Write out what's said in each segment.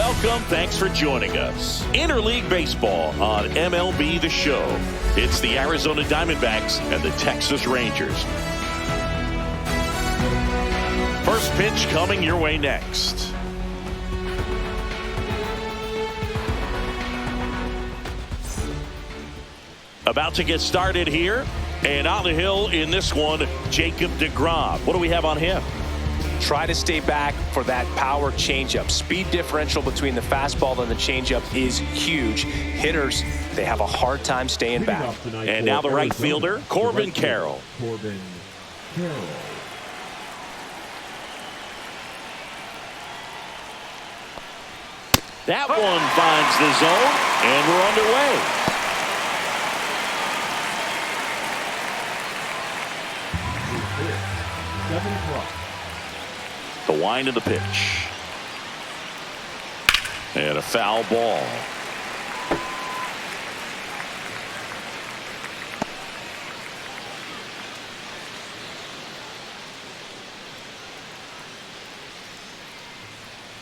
Welcome. Thanks for joining us. Interleague Baseball on MLB The Show. It's the Arizona Diamondbacks and the Texas Rangers. First pitch coming your way next. About to get started here. And on the hill in this one, Jacob deGrom. What do we have on him? Try to stay back for that power changeup. Speed differential between the fastball and the changeup is huge. Hitters, they have a hard time staying back. And now the right fielder, Corbin Carroll. Corbin Carroll. That one finds the zone, and we're underway. The wind of the pitch. And a foul ball.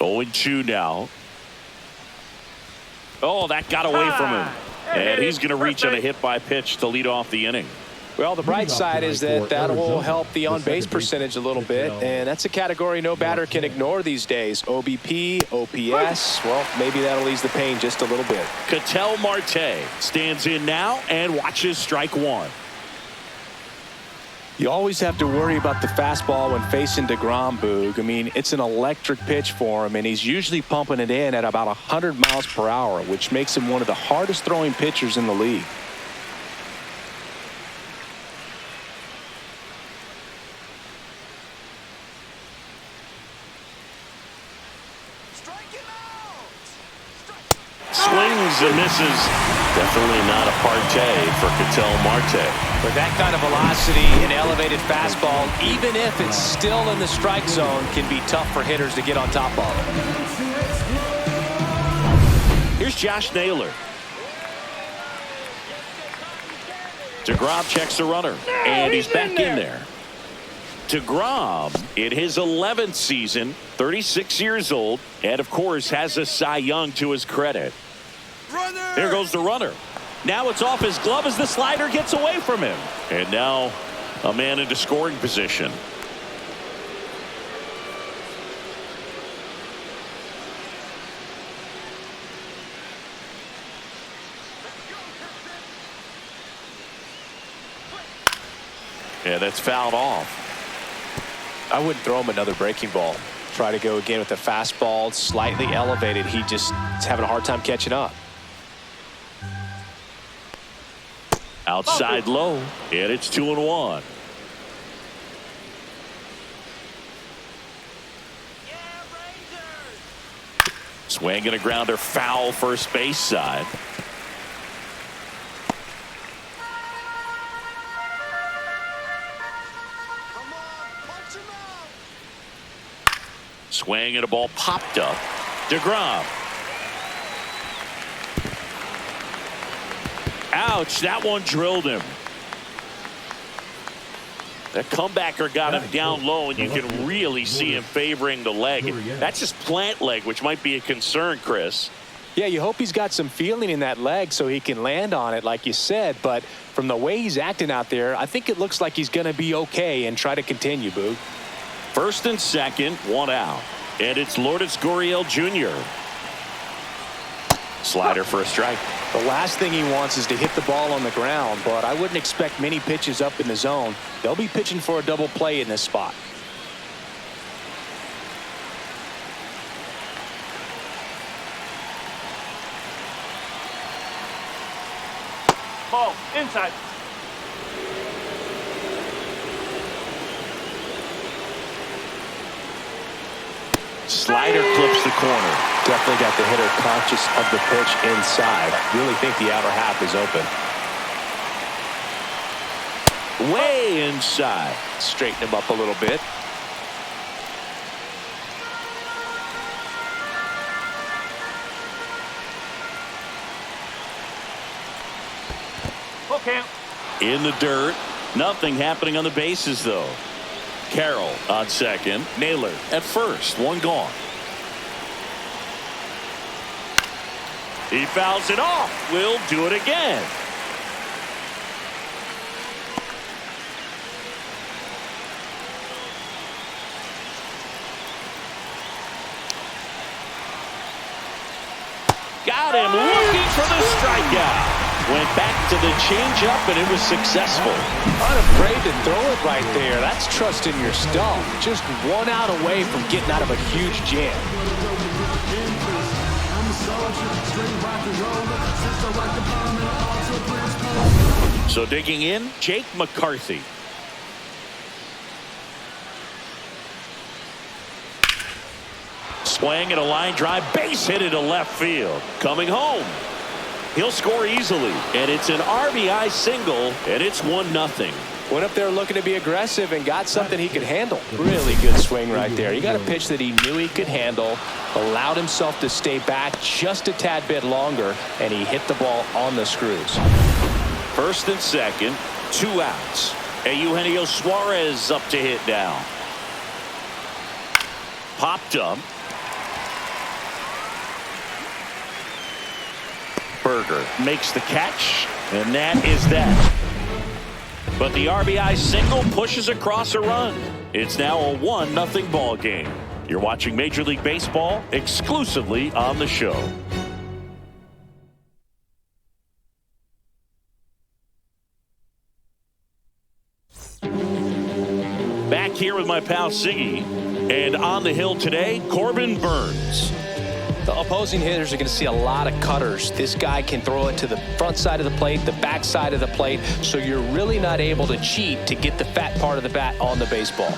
Oh, 0-2 now. Oh, that got away from him. And he's going to reach on a hit by pitch to lead off the inning. Well, the bright side is that will help the on-base percentage a little bit, and that's a category no batter can ignore these days. OBP, OPS, well, maybe that'll ease the pain just a little bit. Ketel Marte stands in now and watches strike one. You always have to worry about the fastball when facing deGrom, Boog. I mean, it's an electric pitch for him, and he's usually pumping it in at about 100 miles per hour, which makes him one of the hardest throwing pitchers in the league. Swings and misses. Definitely not a partay for Ketel Marte. With that kind of velocity and elevated fastball, even if it's still in the strike zone, can be tough for hitters to get on top of. Here's Josh Naylor. deGrom checks the runner, and he's back in there. deGrom in his 11th season, 36 years old, and of course has a Cy Young to his credit. There goes the runner. Now it's off his glove as the slider gets away from him. And now a man into scoring position. Yeah, that's fouled off. I wouldn't throw him another breaking ball. Try to go again with the fastball, slightly elevated. He just is having a hard time catching up. Outside low, and it's 2-1. Swing and a grounder, foul first base side. Swing and a ball popped up. deGrom. Ouch, that one drilled him. That comebacker got him down low, and you can really see him favoring the leg. That's his plant leg, which might be a concern, Chris. Yeah, you hope he's got some feeling in that leg so he can land on it, like you said. But from the way he's acting out there, I think it looks like he's going to be okay and try to continue, Boog. First and second, one out. And it's Lourdes Gurriel Jr. Slider for a strike. The last thing he wants is to hit the ball on the ground, but I wouldn't expect many pitches up in the zone. They'll be pitching for a double play in this spot. Ball inside. Slider clips the corner. Definitely got the hitter conscious of the pitch inside. Really think the outer half is open. Way inside. Straighten him up a little bit. Okay. In the dirt. Nothing happening on the bases, though. Carroll on second. Naylor at first. One gone. He fouls it off. We'll do it again. Got him looking for the strikeout. Went back to the changeup, and it was successful. Unafraid to throw it right there. That's trusting your stuff. Just one out away from getting out of a huge jam. So digging in, Jake McCarthy. Swing and a line drive, base hit into left field. Coming home. He'll score easily, and it's an RBI single, and it's 1-0. Went up there looking to be aggressive and got something he could handle. Really good swing right there. He got a pitch that he knew he could handle, allowed himself to stay back just a tad bit longer, and he hit the ball on the screws. First and second, 2 outs. Eugenio Suarez up to hit now. Popped up. Berger makes the catch, and that is that. But the RBI single pushes across a run. It's now a 1-0 ball game. You're watching Major League Baseball exclusively on the show. Back here with my pal Siggy, and on the hill today, Corbin Burnes. The opposing hitters are going to see a lot of cutters. This guy can throw it to the front side of the plate, the back side of the plate, so you're really not able to cheat to get the fat part of the bat on the baseball.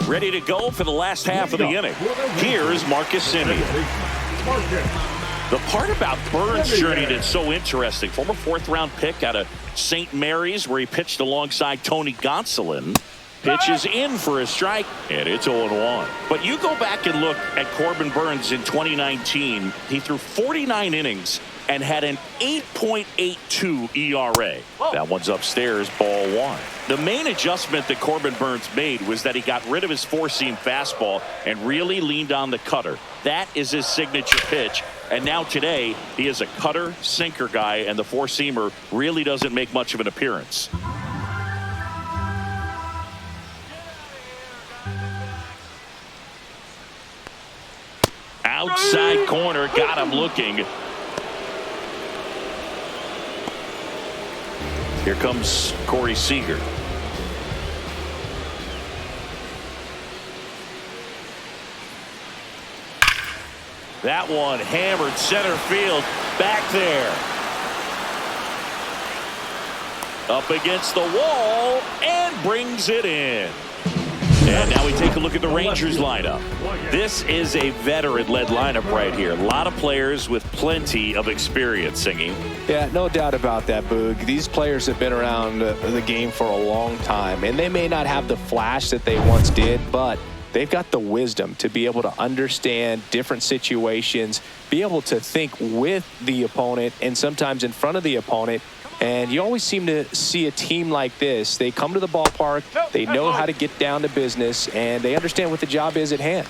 Ready to go for the last half of the inning. Here is Marcus Semien. The part about Burnes' journey that's so interesting, former 4th-round pick out of St. Mary's, where he pitched alongside Tony Gonsolin. Pitches in for a strike, and it's 0-1. But you go back and look at Corbin Burnes in 2019. He threw 49 innings and had an 8.82 ERA. That one's upstairs, ball 1. The main adjustment that Corbin Burnes made was that he got rid of his 4-seam fastball and really leaned on the cutter. That is his signature pitch. And now today, he is a cutter, sinker guy, and the 4-seamer really doesn't make much of an appearance. Outside corner, got him looking. Here comes Corey Seager. That one hammered center field, back there. Up against the wall and brings it in. And now we take a look at the Rangers lineup. This is a veteran-led lineup right here. A lot of players with plenty of experience, Singing. Yeah, no doubt about that, Boog. These players have been around the game for a long time, and they may not have the flash that they once did, but they've got the wisdom to be able to understand different situations, be able to think with the opponent and sometimes in front of the opponent. And you always seem to see a team like this. They come to the ballpark, they know how to get down to business, and they understand what the job is at hand.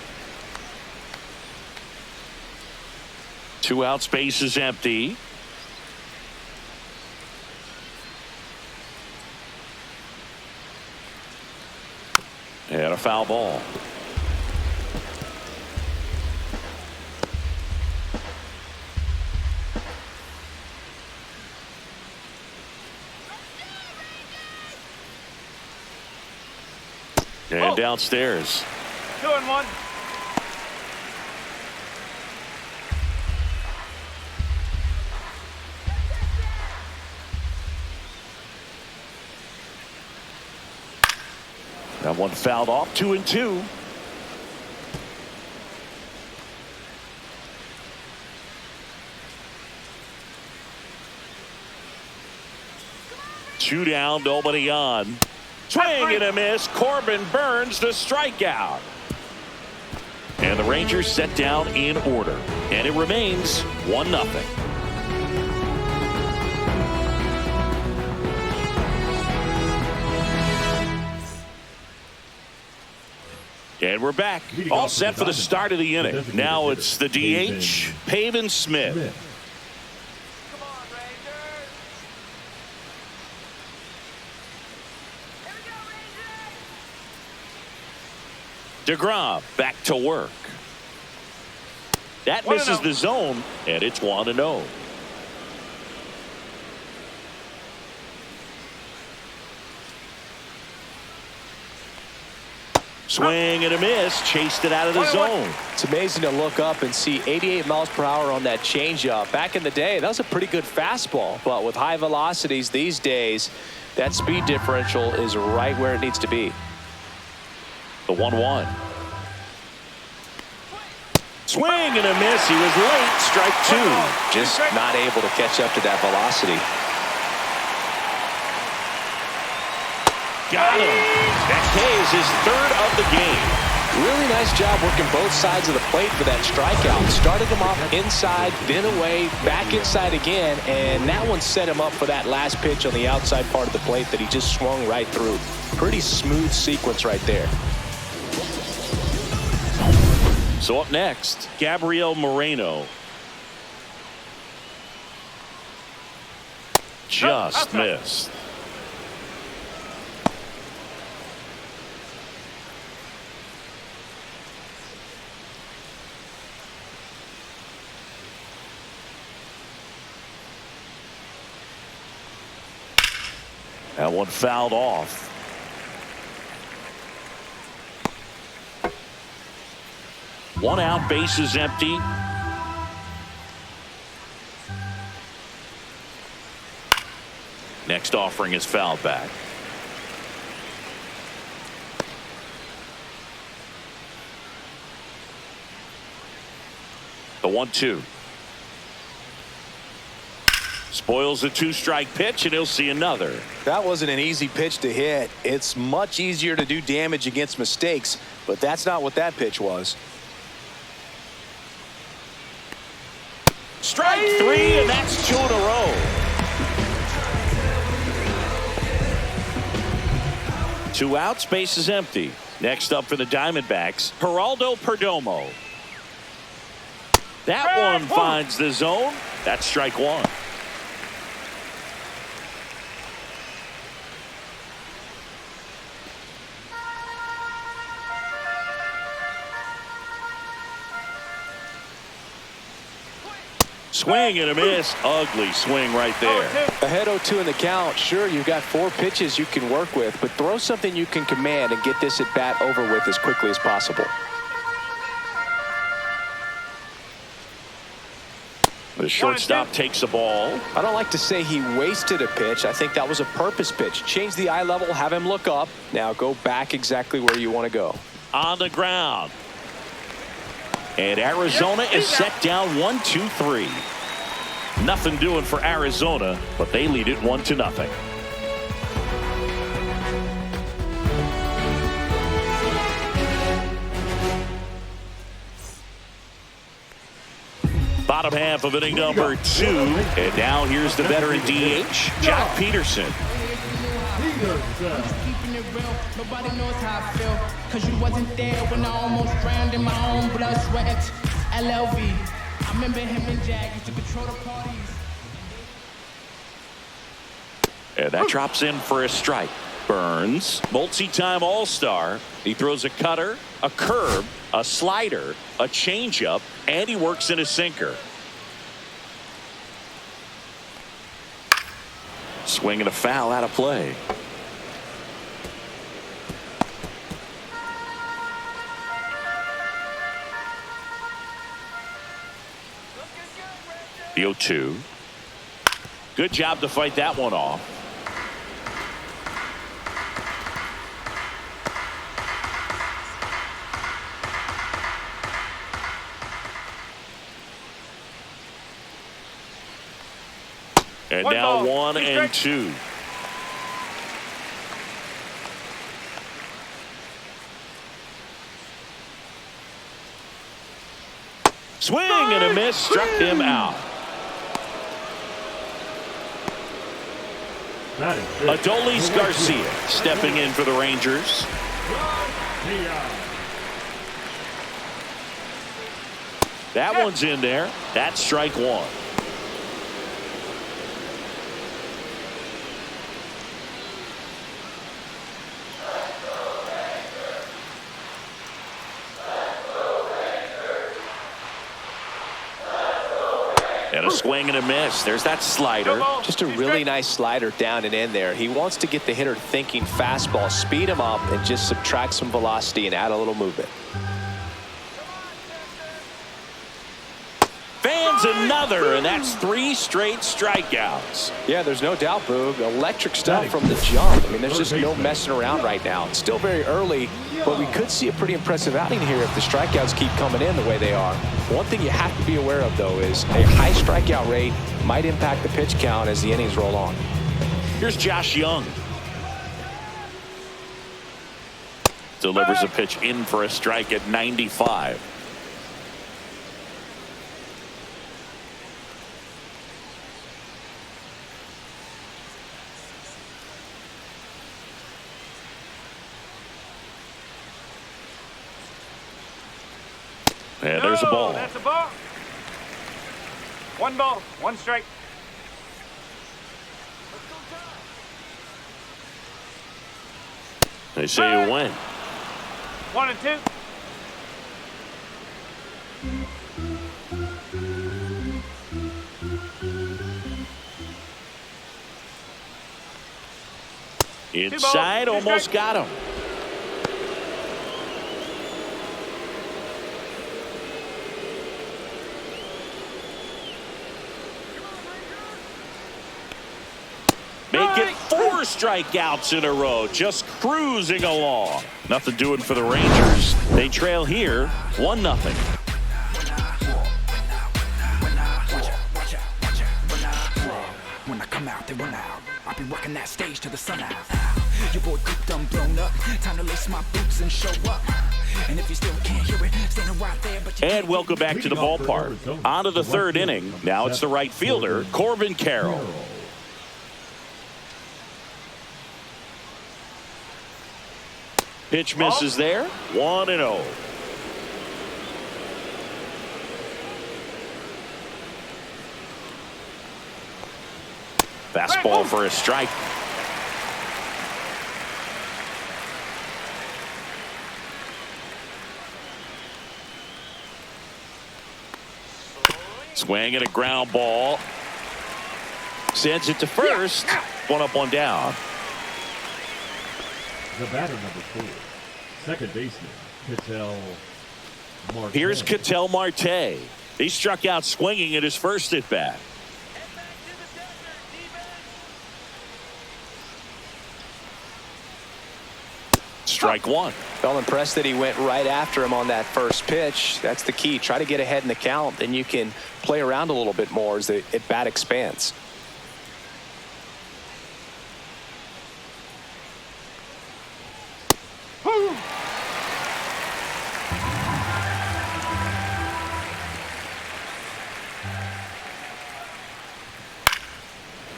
2 out, space is empty. And a foul ball. And downstairs. 2-1. That one fouled off, 2-2. Two down, nobody on. Swing and a miss. Corbin Burnes the strikeout. And the Rangers set down in order. And it remains 1-0. And we're back. All set for the start of the inning. Now it's the DH, Pavin Smith. Come on, Rangers. Here we go, Rangers. DeGrom back to work. That misses the zone, and it's 1-0. Swing and a miss, chased it out of the zone. It's amazing to look up and see 88 miles per hour on that changeup. Back in the day, that was a pretty good fastball, but with high velocities these days, that speed differential is right where it needs to be. The 1-1. Swing and a miss. He was late. Strike two. Just not able to catch up to that velocity. Got him. That K is his third of the game. Really nice job working both sides of the plate for that strikeout. Started him off inside, then away, back inside again, and that one set him up for that last pitch on the outside part of the plate that he just swung right through. Pretty smooth sequence right there. So up next, Gabriel Moreno. Just missed. That one fouled off. One out, base is empty. Next offering is fouled back. The 1-2. Spoils a two-strike pitch, and he'll see another. That wasn't an easy pitch to hit. It's much easier to do damage against mistakes, but that's not what that pitch was. Strike three, and that's two in a row. Two outs, base is empty. Next up for the Diamondbacks, Geraldo Perdomo. That one finds the zone. That's strike one. Swing and a miss. Ugly swing right there. Ahead 0-2 in the count. Sure, you've got 4 pitches you can work with, but throw something you can command and get this at bat over with as quickly as possible. The shortstop takes the ball. I don't like to say he wasted a pitch. I think that was a purpose pitch. Change the eye level, have him look up. Now go back exactly where you want to go. On the ground. And Arizona is set down 1-2-3. Nothing doing for Arizona, but they lead it 1-0. Bottom half of inning number 2. And now here's the veteran DH, Jock Peterson. Nobody knows how I feel, cause you wasn't there when I almost drowned in my own blood, sweat. LLV. I remember him and Jag used to control the parties. And that drops in for a strike. Burns, multi-time All-Star. He throws a cutter, a curve, a slider, a changeup, and he works in a sinker. Swing and a foul out of play. The 0-2. Good job to fight that one off. And now 1-2. Swing and a miss, struck him out. Adolis Garcia stepping in for the Rangers. That one's in there. That's strike one. And a swing and a miss. There's that slider. Just a really nice slider down and in there. He wants to get the hitter thinking fastball, speed him up, and just subtract some velocity and add a little movement. Fans another, and that's 3 straight strikeouts. Yeah, there's no doubt, Boog. Electric stuff from the jump. I mean, there's just no messing around right now. It's still very early, but we could see a pretty impressive outing here if the strikeouts keep coming in the way they are. One thing you have to be aware of, though, is a high strikeout rate might impact the pitch count as the innings roll on. Here's Josh Young. Delivers a pitch in for a strike at 95. And there's a ball. That's a ball. 1 ball, 1 strike. They say you win. 1 and 2. Inside, almost got him. Make it 4 strikeouts in a row, just cruising along. Nothing doing for the Rangers. They trail here 1-0. When I come out, they run out. I'll be rocking that stage to the sun out. Your boy Coop done blown up. Time to lace my boots and show up. And if you still can't hear it, stand right there. But And welcome back to the ballpark. On to the 3rd inning. Now it's the right fielder, Corbin Carroll. Pitch misses there. 1-0. Fastball for a strike. Swing and a ground ball. Sends it to first. 1 up, 1 down. The batter number 4, second baseman, Ketel Marte. Here's Ketel Marte. He struck out swinging at his first at bat. Strike 1. Felt impressed that he went right after him on that first pitch. That's the key. Try to get ahead in the count. Then you can play around a little bit more as the at bat expands.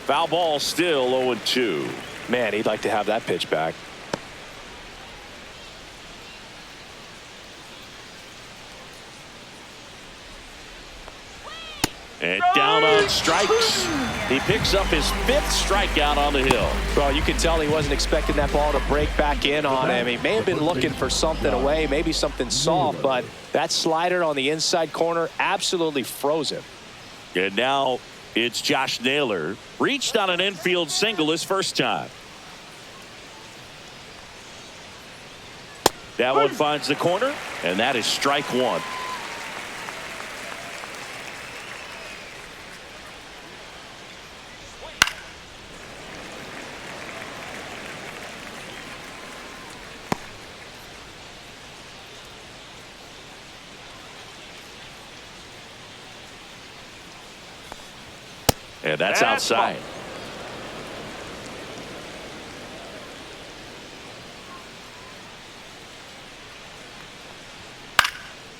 Foul ball, still 0-2. Man, he'd like to have that pitch back. And down on strikes. He picks up his 5th strikeout on the hill. Well, you can tell he wasn't expecting that ball to break back in on him. He may have been looking for something away, maybe something soft, but that slider on the inside corner absolutely froze him. And now it's Josh Naylor. Reached on an infield single his first time. That one finds the corner, and that is strike 1. And that's outside.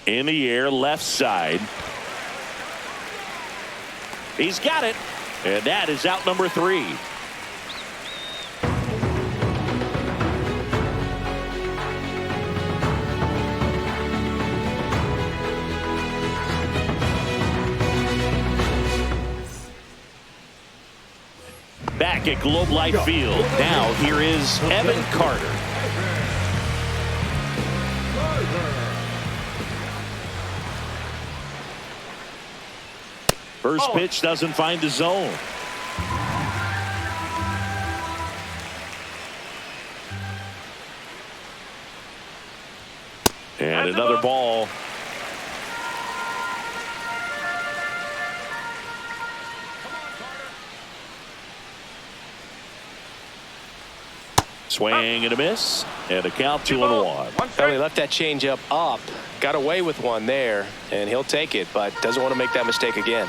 In the air, left side. He's got it. And that is out number 3. back at Globe Life Field. Now here is Evan Carter. First pitch doesn't find the zone. And another ball. Swing and a miss, and a count 2-1. Well, he left that changeup up, got away with one there, and he'll take it, but doesn't want to make that mistake again.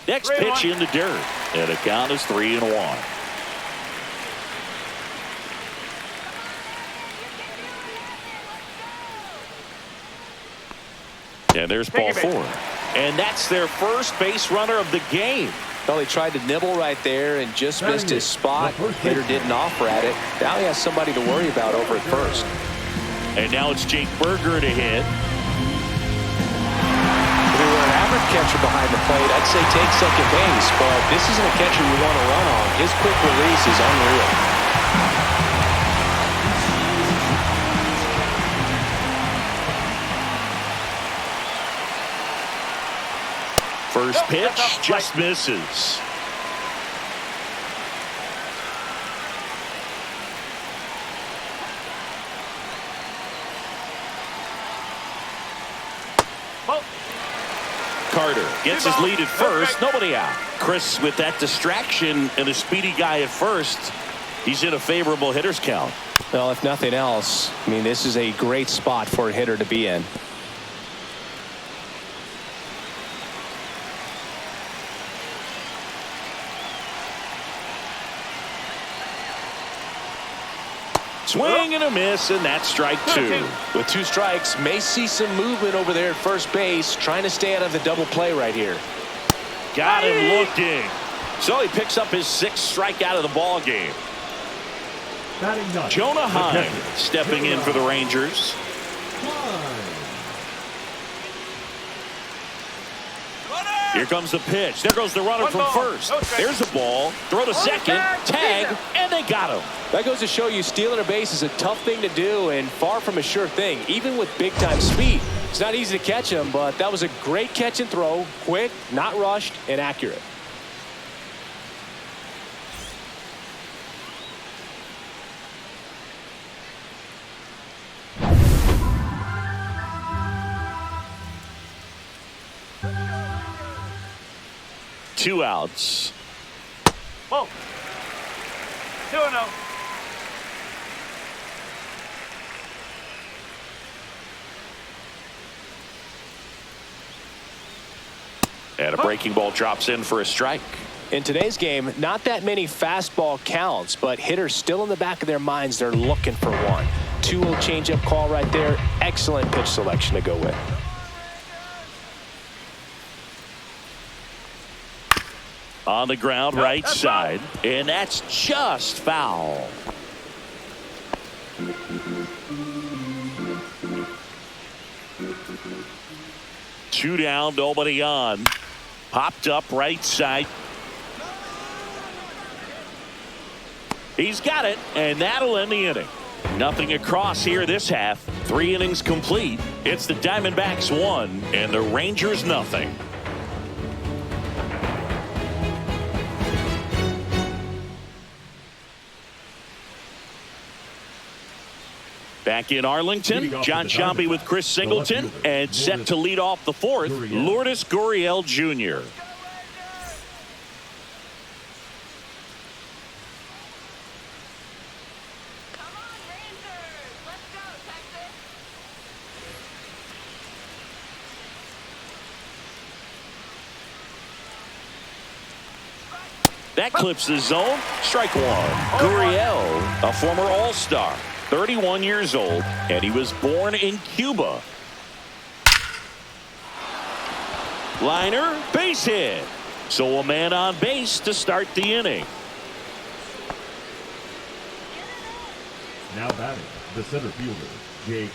Next pitch in the dirt, and the count is 3-1. And there's ball 4. And that's their first base runner of the game. Well, he tried to nibble right there and just missed his spot. Hitter didn't offer at it. Now he has somebody to worry about over at first. And now it's Jake Berger to hit. If we were an average catcher behind the plate, I'd say take second base, but this isn't a catcher you want to run on. His quick release is unreal. First pitch just misses. Carter gets his lead at first. Nobody out. Chris with that distraction and a speedy guy at first. He's in a favorable hitter's count. Well, if nothing else, I mean, this is a great spot for a hitter to be in. Swing and a miss, and that's strike 2. With 2 strikes, may see some movement over there at first base, trying to stay out of the double play right here. Got him looking. So he picks up his 6th strikeout of the ball game. Jonah Heim stepping in for the Rangers. Here comes the pitch. There goes the runner from first. There's a ball. Throw to second. Tag, and they got him. That goes to show you stealing a base is a tough thing to do and far from a sure thing, even with big-time speed. It's not easy to catch him, but that was a great catch and throw. Quick, not rushed, and accurate. Two outs. Whoa. 2-0. And a breaking ball drops in for a strike. In today's game, not that many fastball counts, but hitters still in the back of their minds, they're looking for one. 2-0 changeup call right there. Excellent pitch selection to go with. On the ground, right side, and that's just foul. Two down, nobody on. Popped up right side. He's got it, and that'll end the inning. Nothing across here this half. 3 innings complete. It's the Diamondbacks 1 and the Rangers nothing. Back in Arlington, John Sciambi with Chris Singleton, and set to lead off the 4th, Lourdes Gurriel Jr. That clips the zone. Strike 1. Gurriel, a former All-Star. 31 years old, and he was born in Cuba. Liner, base hit. So a man on base to start the inning. Now batting, the center fielder, Jake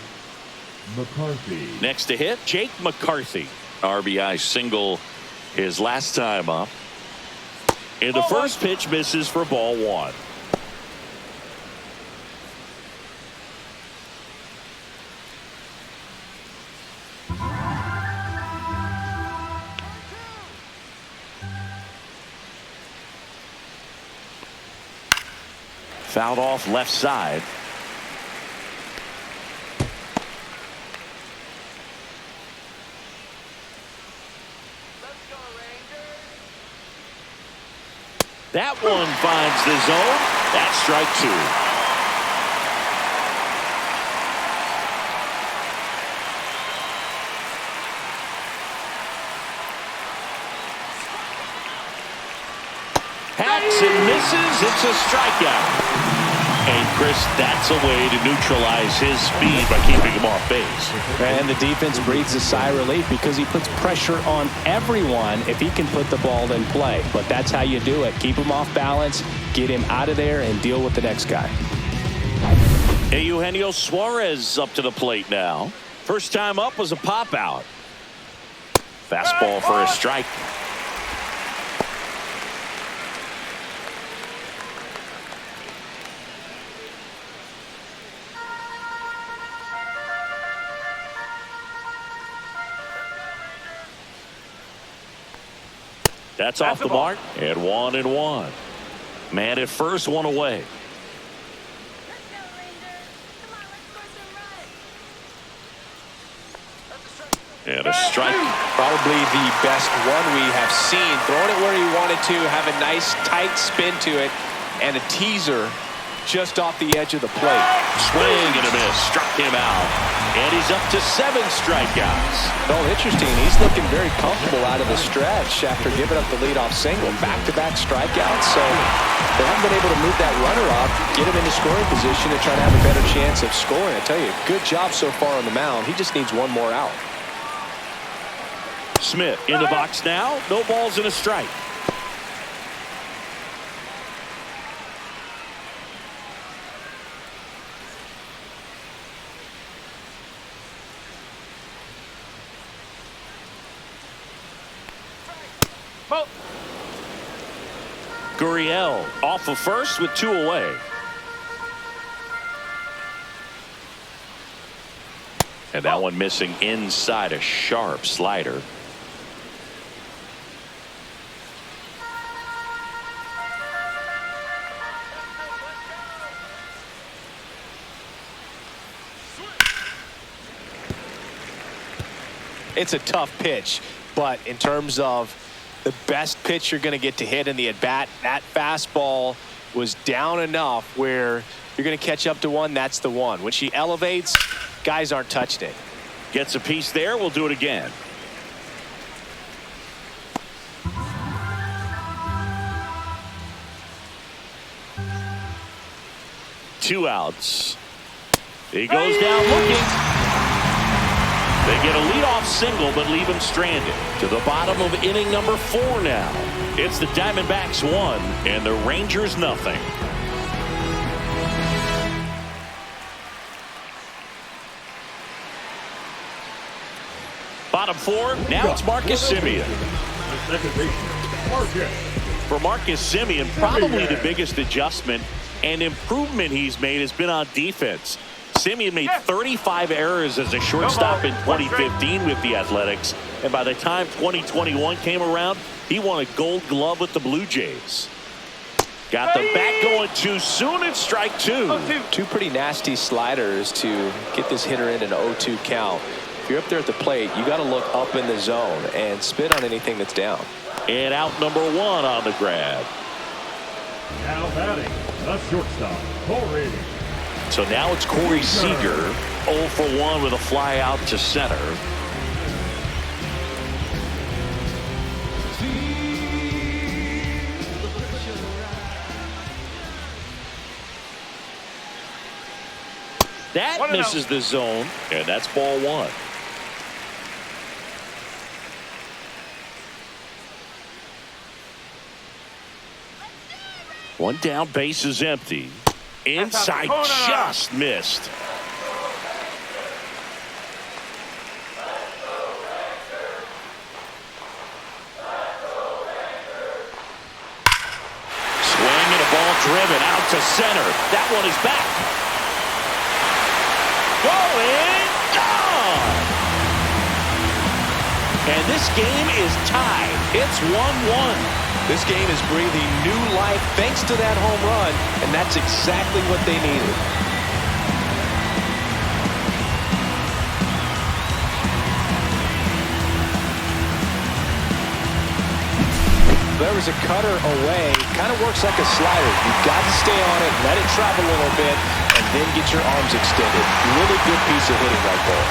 McCarthy. Next to hit, Jake McCarthy. RBI single his last time up. And the first pitch misses for ball one. Fouled off left side. That one finds the zone. That's strike two. Hacks and misses. It's a strikeout. And Chris, that's a way to neutralize his speed by keeping him off base. And the defense breathes a sigh of relief because he puts pressure on everyone if he can put the ball in play. But that's how you do it. Keep him off balance, get him out of there, and deal with the next guy. Eugenio Suarez up to the plate now. First time up was a pop out. Fastball for a strike. That's off the mark. And 1-1. Man at first, one away. And a strike. Probably the best one we have seen. Throwing it where he wanted to, have a nice tight spin to it, and a teaser just off the edge of the plate. Swing and a miss. Struck him out. And he's up to 7 strikeouts. Oh, interesting. He's looking very comfortable out of the stretch after giving up the leadoff single. Back-to-back strikeouts. So they haven't been able to move that runner up, get him into scoring position, and try to have a better chance of scoring. I tell you, good job so far on the mound. He just needs one more out. Smith in the box now. No balls and a strike. Gurriel off of first with 2 away. And that one missing inside, a sharp slider. It's a tough pitch, but in terms of the best pitch you're going to get to hit in the at-bat, that fastball was down enough where you're going to catch up to one. That's the one. When she elevates, guys aren't touching it. Gets a piece there. We'll do it again. Two outs. He goes down looking. They get a leadoff single, but leave him stranded. To the bottom of inning number 4 now. It's the Diamondbacks 1 and the Rangers nothing. Bottom 4, now it's Marcus Semien. For Marcus Semien, probably the biggest adjustment and improvement he's made has been on defense. Semien made 35 errors as a shortstop in 2015 with the Athletics, and by the time 2021 came around, he won a Gold Glove with the Blue Jays. Got the bat going too soon. It's strike 2. 2 pretty nasty sliders to get this hitter in an 0-2 count. If you're up there at the plate, you got to look up in the zone and spit on anything that's down. And out number 1 on the grab. Now batting, the shortstop, Corey. So now it's Corey Seager, 0 for 1 with a fly out to center. That misses the zone, and that's ball 1. One down, base is empty. Inside, just missed. ball driven out to center. That one is back. Going gone. And this game is tied. It's 1-1. This game is breathing new life thanks to that home run, and that's exactly what they needed. There was a cutter away. Kind of works like a slider. You've got to stay on it, let it travel a little bit, and then get your arms extended. Really good piece of hitting right there.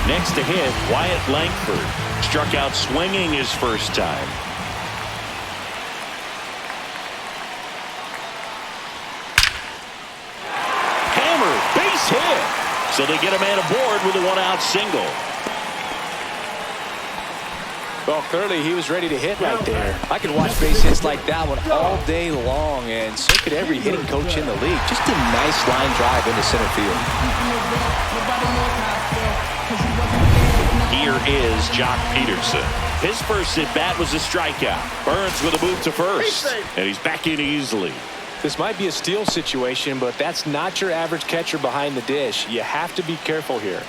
Next to hit, Wyatt Langford. Struck out swinging his first time. Hammer, base hit. So they get a man aboard with a one-out single. Well, clearly he was ready to hit right there. I could watch base hits like that one all day long, and so could every hitting coach in the league. Just a nice line drive into center field. Here is Jock Peterson. His first at-bat was a strikeout. Burns with a move to first, and he's back in easily. This might be a steal situation, but that's not your average catcher behind the dish. You have to be careful here.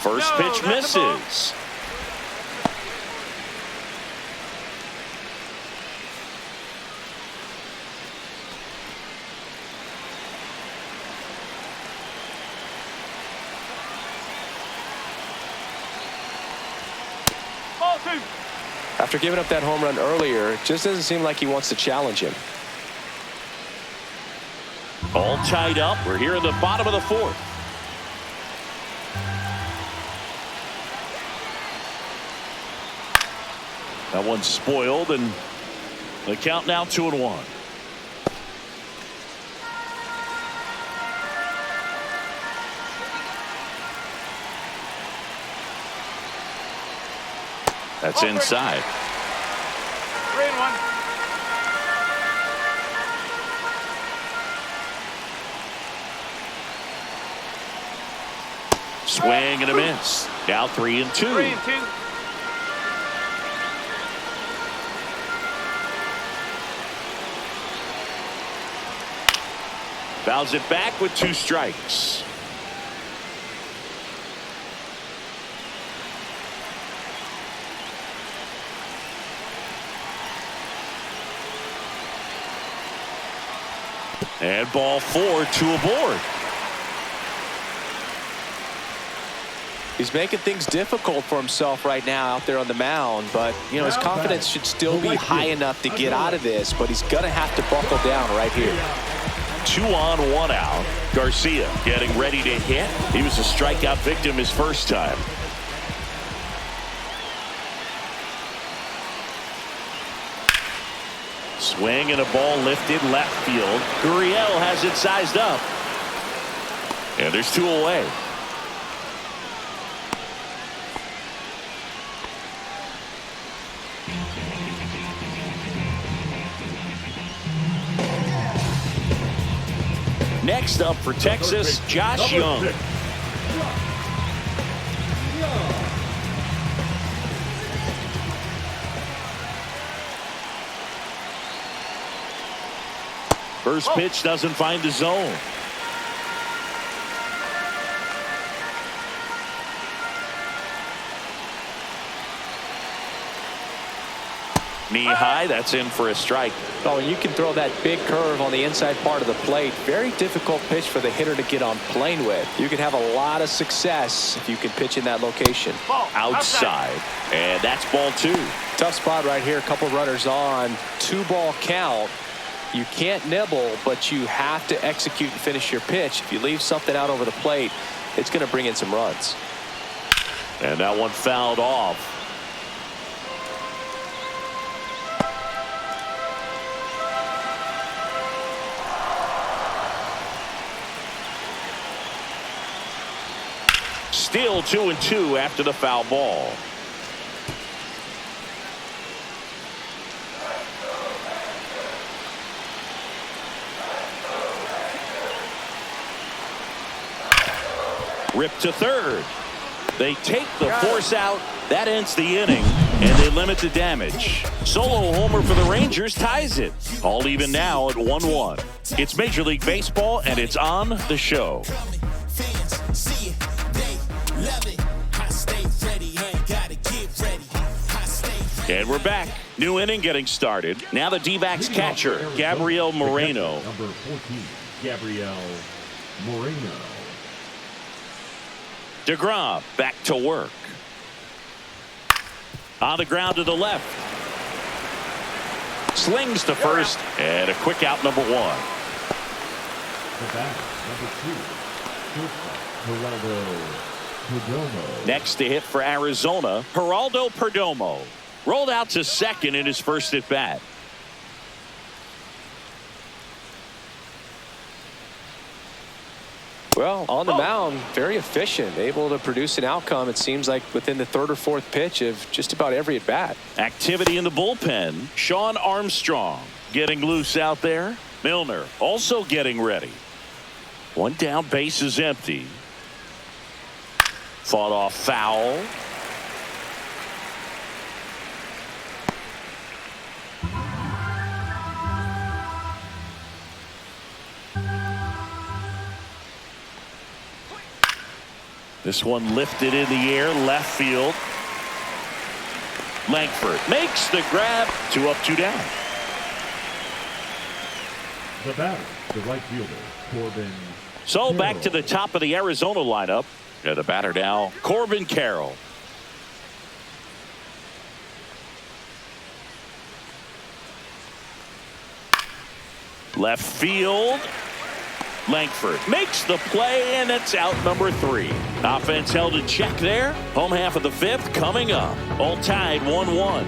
First pitch misses. After giving up that home run earlier, it just doesn't seem like he wants to challenge him. All tied up. We're here in the bottom of the fourth. That one's spoiled, and the count now 2-1. That's inside. 3-1. Swing and a miss. Now 3-2. 3-2. Fouls it back with 2 strikes. And ball 4, 2 aboard. He's making things difficult for himself right now out there on the mound, but you know his confidence should still be high enough to get out of this, but he's gonna have to buckle down right here. 2 on, 1 out. Garcia getting ready to hit. He was a strikeout victim his first time. Swing and a ball lifted left field. Gurriel has it sized up. And there's 2 away. Next up for Texas, Josh Young. First pitch doesn't find the zone. Knee high, that's in for a strike. Oh, and you can throw that big curve on the inside part of the plate. Very difficult pitch for the hitter to get on plane with. You can have a lot of success if you can pitch in that location. Outside, and that's ball 2. Tough spot right here. A couple runners on. 2-ball count. You can't nibble, but you have to execute and finish your pitch. If you leave something out over the plate, it's going to bring in some runs. And that one fouled off. Still 2-2 after the foul ball. Ripped to third. They take the force out. That ends the inning, and they limit the damage. Solo homer for the Rangers ties it. All even now at 1-1. It's Major League Baseball, and it's on the show. And we're back. New inning getting started. Now the D-backs catcher, Gabriel Moreno. Number 14, Gabriel Moreno. DeGrom back to work. On the ground to the left. Slings to first, and a quick out, number 1. The batter, number 2, Geraldo Perdomo. Next to hit for Arizona, Geraldo Perdomo. Rolled out to second in his first at bat. Well, on the mound, very efficient, able to produce an outcome, it seems like, within the third or fourth pitch of just about every at bat. Activity in the bullpen. Sean Armstrong getting loose out there. Milner also getting ready. One down, base is empty. Fought off foul. This one lifted in the air, left field. Langford makes the grab. 2 up, 2 down. The batter, the right fielder, Corbin. So back to the top of the Arizona lineup. And the batter now, Corbin Carroll. Left field. Langford makes the play, and it's out, number 3. Offense held in check there. Home half of the 5th coming up. All tied 1-1.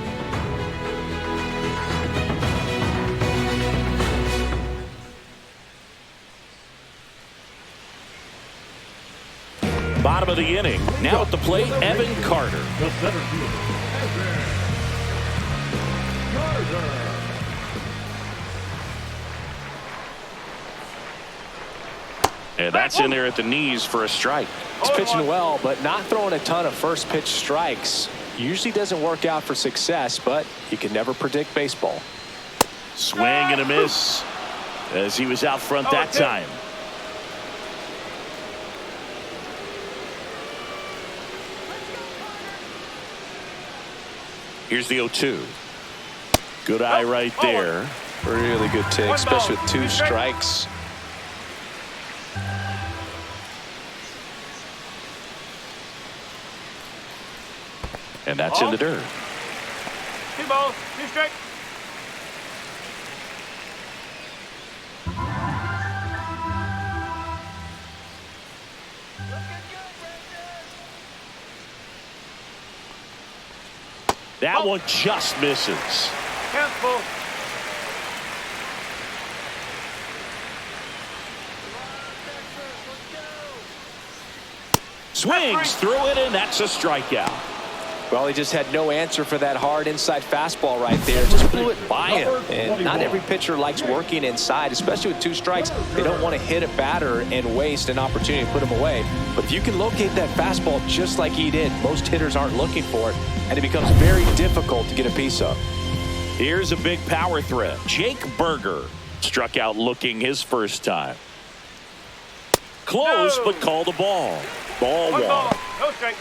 Bottom of the inning. Now at the plate, Evan Carter. The center fielder, Evan Carter. And that's in there at the knees for a strike. He's pitching well, but not throwing a ton of first pitch strikes. Usually doesn't work out for success, but you can never predict baseball. Swing and a miss as he was out front that time. Here's the 0-2. Good eye right there. Really good take, especially with 2 strikes. And that's in the dirt. 2 balls, 2 strikes. That one just misses. Count full. Swings through it, and that's a strikeout. Well, he just had no answer for that hard inside fastball right there. Just blew it by him. And not every pitcher likes working inside, especially with 2 strikes. They don't want to hit a batter and waste an opportunity to put him away. But if you can locate that fastball just like he did, most hitters aren't looking for it, and it becomes very difficult to get a piece of. Here's a big power threat. Jake Berger struck out looking his first time. Close, but called a ball. Ball 1. Ball, no strike.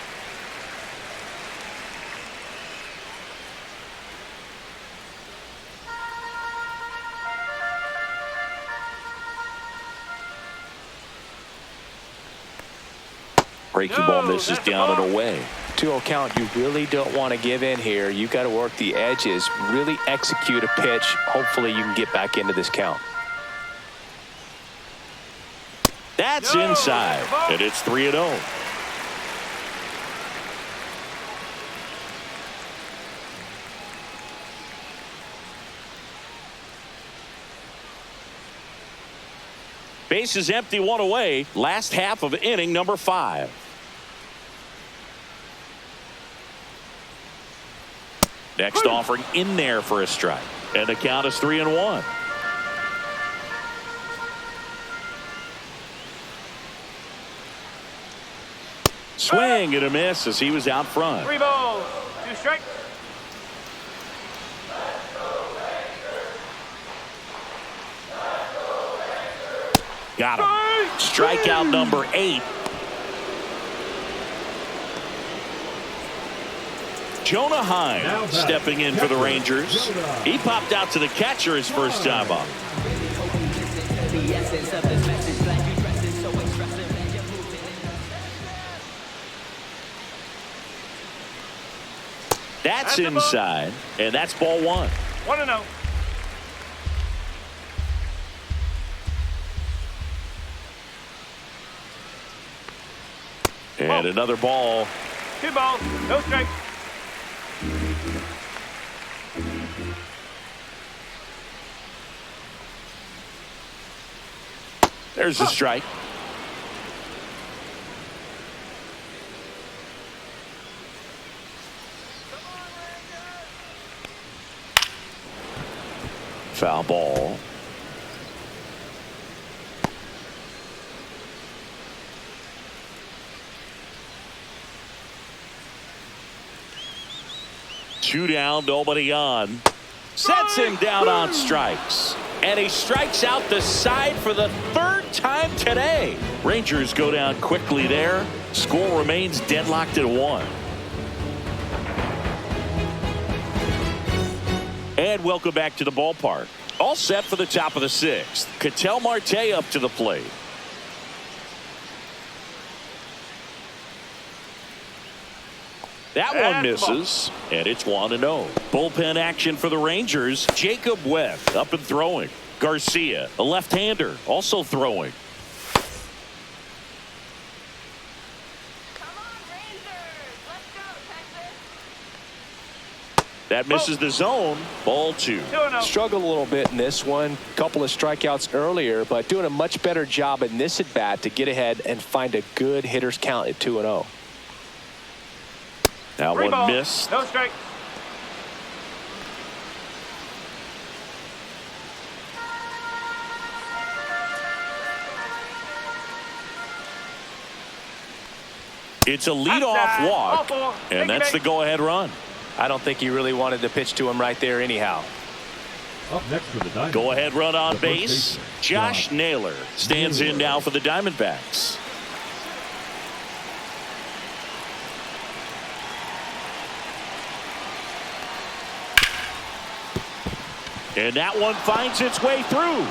Breaking ball misses down and away. 2-0 count. You really don't want to give in here. You've got to work the edges, really execute a pitch. Hopefully you can get back into this count. That's inside, and it's 3-0. Base is empty, 1 away. Last half of inning number 5. Next offering in there for a strike, and the count is 3-1. Swing and a miss as he was out front. 3 balls, 2 strikes. Got him. Strikeout number 8. Jonah Hines stepping in for the Rangers. He popped out to the catcher his first time up. That's inside, and that's ball 1. 1-0. And another ball. 2 balls, no strikes. There's a strike. Foul ball. Two down, nobody on. Sets him down on strikes. And he strikes out the side for the 3rd time today. Rangers go down quickly there. Score remains deadlocked at 1. And welcome back to the ballpark. All set for the top of the 6th. Ketel Marte up to the plate. That one misses, and it's 1-0. Bullpen action for the Rangers. Jacob Webb up and throwing. Garcia, a left-hander, also throwing. That misses the zone. Ball 2. Struggled a little bit in this one. Couple of strikeouts earlier, but doing a much better job in this at-bat to get ahead and find a good hitter's count at 2-0. That one missed. No strike. It's a leadoff walk, and that's the go-ahead run. I don't think he really wanted to pitch to him right there anyhow. Up next for the Diamondbacks. Go-ahead run on The first base. baseman, Josh Naylor stands in now for the Diamondbacks. And that one finds its way through.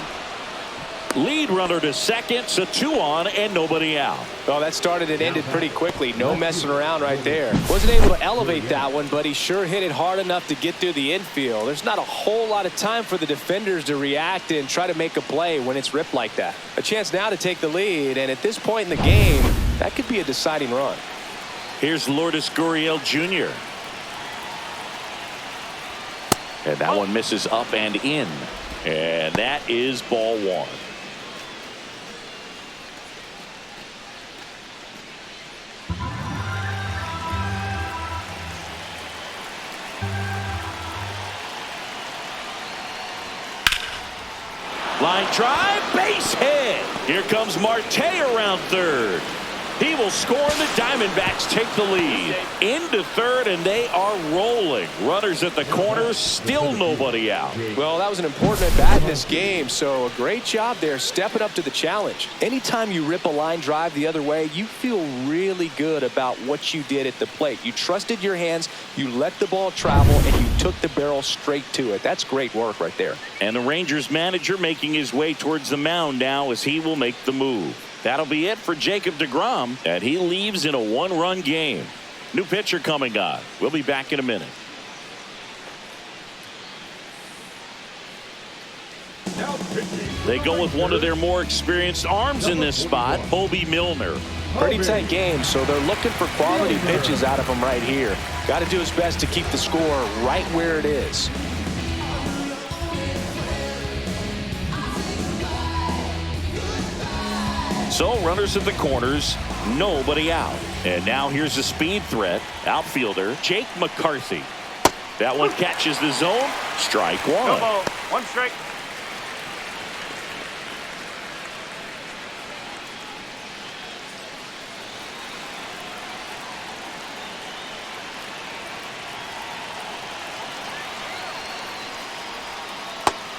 Lead runner to second, so 2 on and nobody out. Well, that started and ended pretty quickly. No messing around right there. Wasn't able to elevate that one, but he sure hit it hard enough to get through the infield. There's not a whole lot of time for the defenders to react and try to make a play when it's ripped like that. A chance now to take the lead, and at this point in the game, that could be a deciding run. Here's Lourdes Gurriel Jr. And that one misses up and in. And that is ball 1. Line drive, base hit. Here comes Marte around third. He will score, and the Diamondbacks take the lead. Into third, and they are rolling. Runners at the corner, still nobody out. Well, that was an important at-bat in this game, so a great job there stepping up to the challenge. Anytime you rip a line drive the other way, you feel really good about what you did at the plate. You trusted your hands, you let the ball travel, and you took the barrel straight to it. That's great work right there. And the Rangers manager making his way towards the mound now as he will make the move. That'll be it for Jacob deGrom, and he leaves in a 1-run game. New pitcher coming on. We'll be back in a minute. They go with one of their more experienced arms in this spot, Bobby Milner. Pretty tight game, so they're looking for quality pitches out of him right here. Got to do his best to keep the score right where it is. So runners at the corners, nobody out. And now here's a speed threat. Outfielder Jake McCarthy. That one catches the zone. Strike 1. No ball. 1 strike.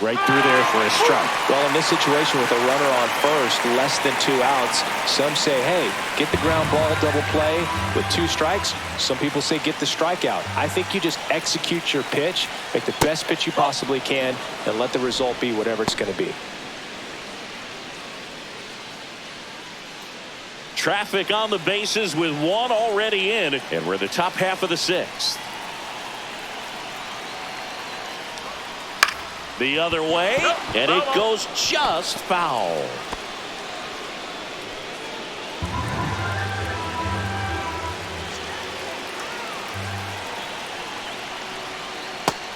Right through there for a strike. Well, in this situation with a runner on first, less than 2 outs, some say, hey, get the ground ball, double play with 2 strikes. Some people say get the strikeout. I think you just execute your pitch, make the best pitch you possibly can, and let the result be whatever it's going to be. Traffic on the bases with 1 already in, and we're the top half of the 6th. The other way, and it goes just foul.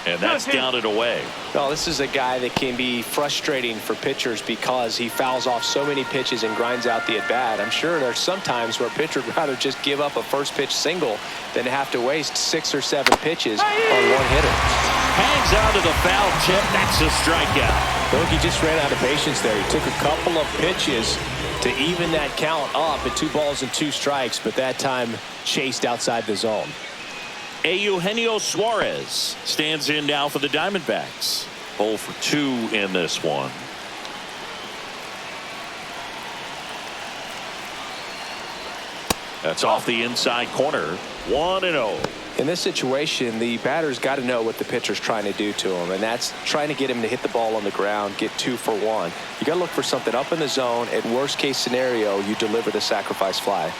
And that's down and away. Well, this is a guy that can be frustrating for pitchers because he fouls off so many pitches and grinds out the at-bat. I'm sure there's some times where a pitcher would rather just give up a first pitch single than have to waste 6 or 7 pitches on one hitter. Hangs out to the foul tip. That's a strikeout. Look, he just ran out of patience there. He took a couple of pitches to even that count up at 2 balls and 2 strikes, but that time chased outside the zone. Eugenio Suarez stands in now for the Diamondbacks. 0 for 2 in this one. That's off the inside corner. 1-0. In this situation, the batter's got to know what the pitcher's trying to do to him, and that's trying to get him to hit the ball on the ground, get 2 for 1. You got to look for something up in the zone. At worst case scenario, you deliver the sacrifice fly.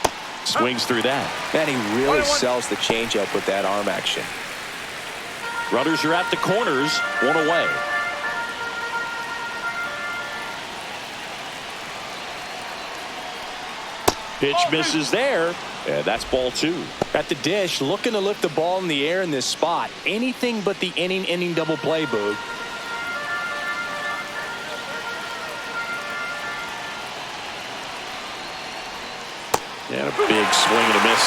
Swings through that. Man, he really sells the changeup with that arm action. Runners are at the corners. 1 away. Pitch misses there, and that's ball 2. At the dish, looking to lift the ball in the air in this spot. Anything but the inning double play, Boog. And a big swing and a miss.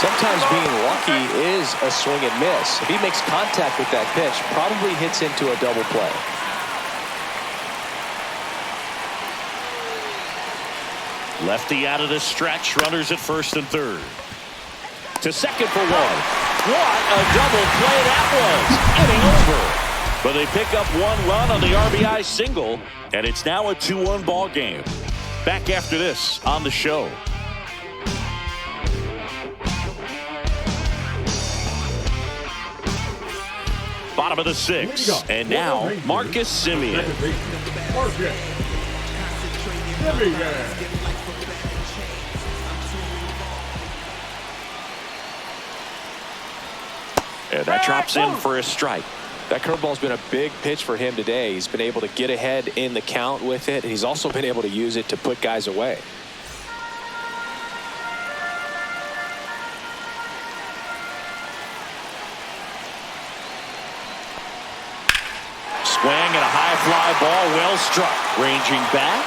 Sometimes being lucky is a swing and miss. If he makes contact with that pitch, probably hits into a double play. Lefty out of the stretch. Runners at first and third. To second for 1. What a double play that was. Inning over. But they pick up 1 run on the RBI single, and it's now a 2-1 ball game. Back after this on the show. Bottom of the 6th, and now Marcus Semien. And that drops in for a strike. That curveball's been a big pitch for him today. He's been able to get ahead in the count with it. He's also been able to use it to put guys away. Swing and a high fly ball, well struck. Ranging back.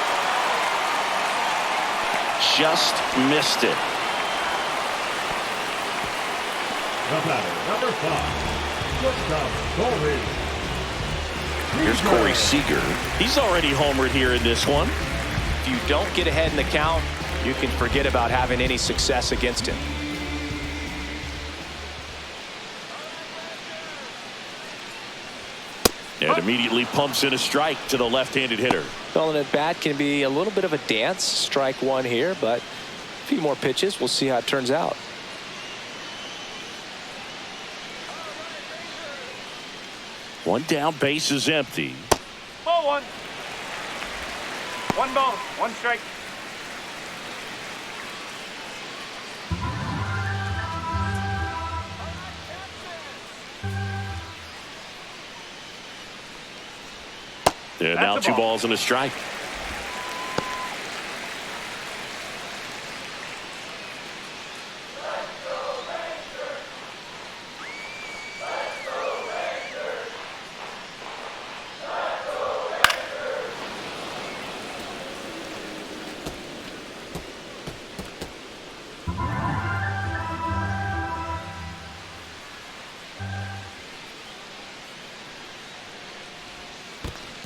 Just missed it. The batter, number 5, Here's Corey Seager. He's already homered here in this one. If you don't get ahead in the count, you can forget about having any success against him. And immediately pumps in a strike to the left-handed hitter. Well, an at-bat can be a little bit of a dance. Strike 1 here, but a few more pitches. We'll see how it turns out. One down, base is empty. Ball 1. 1 ball, 1 strike. And now 2 balls and a strike.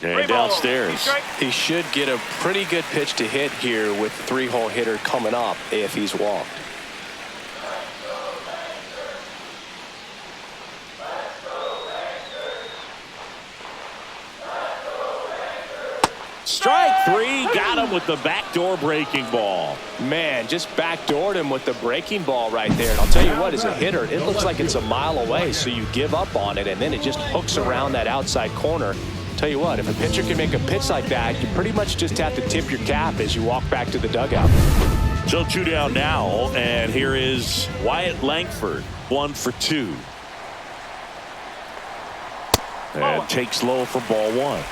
And downstairs. He should get a pretty good pitch to hit here with the 3-hole hitter coming up if he's walked. Strike three, got him with the backdoor breaking ball. Man, just backdoored him with the breaking ball right there. And I'll tell you what, as a hitter, it looks like it's a mile away, so you give up on it, and then it just hooks around that outside corner. Tell you what, if a pitcher can make a pitch like that, you pretty much just have to tip your cap as you walk back to the dugout. So 2 down now, and here is Wyatt Langford, 1 for 2. And takes low for ball 1.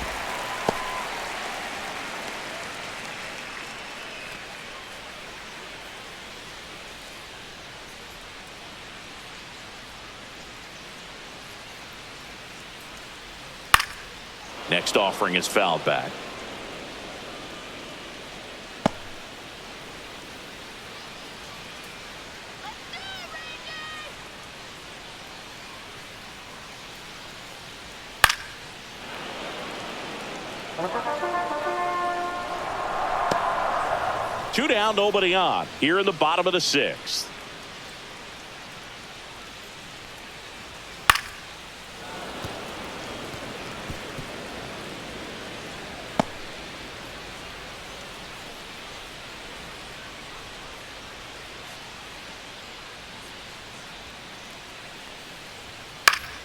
Next offering is fouled back. Two down, nobody on. Here in the bottom of the 6th.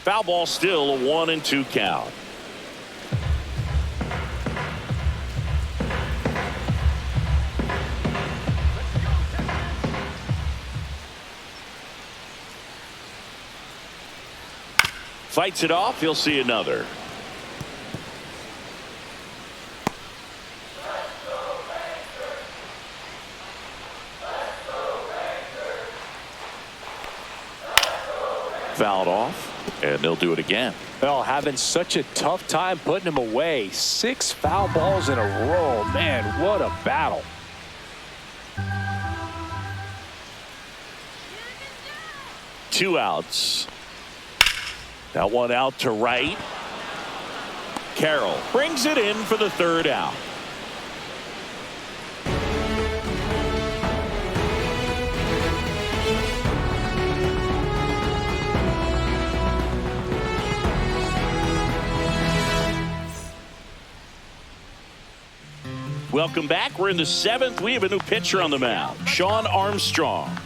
Foul ball, still a 1-2 count. Fights it off. He'll see another. Fouled off, and they'll do it again. Well, having such a tough time putting him away. 6 foul balls in a row. Man, what a battle. Two outs. That one out to right. Carroll brings it in for the 3rd out. Welcome back. We're in the 7th. We have a new pitcher on the mound, Sean Armstrong.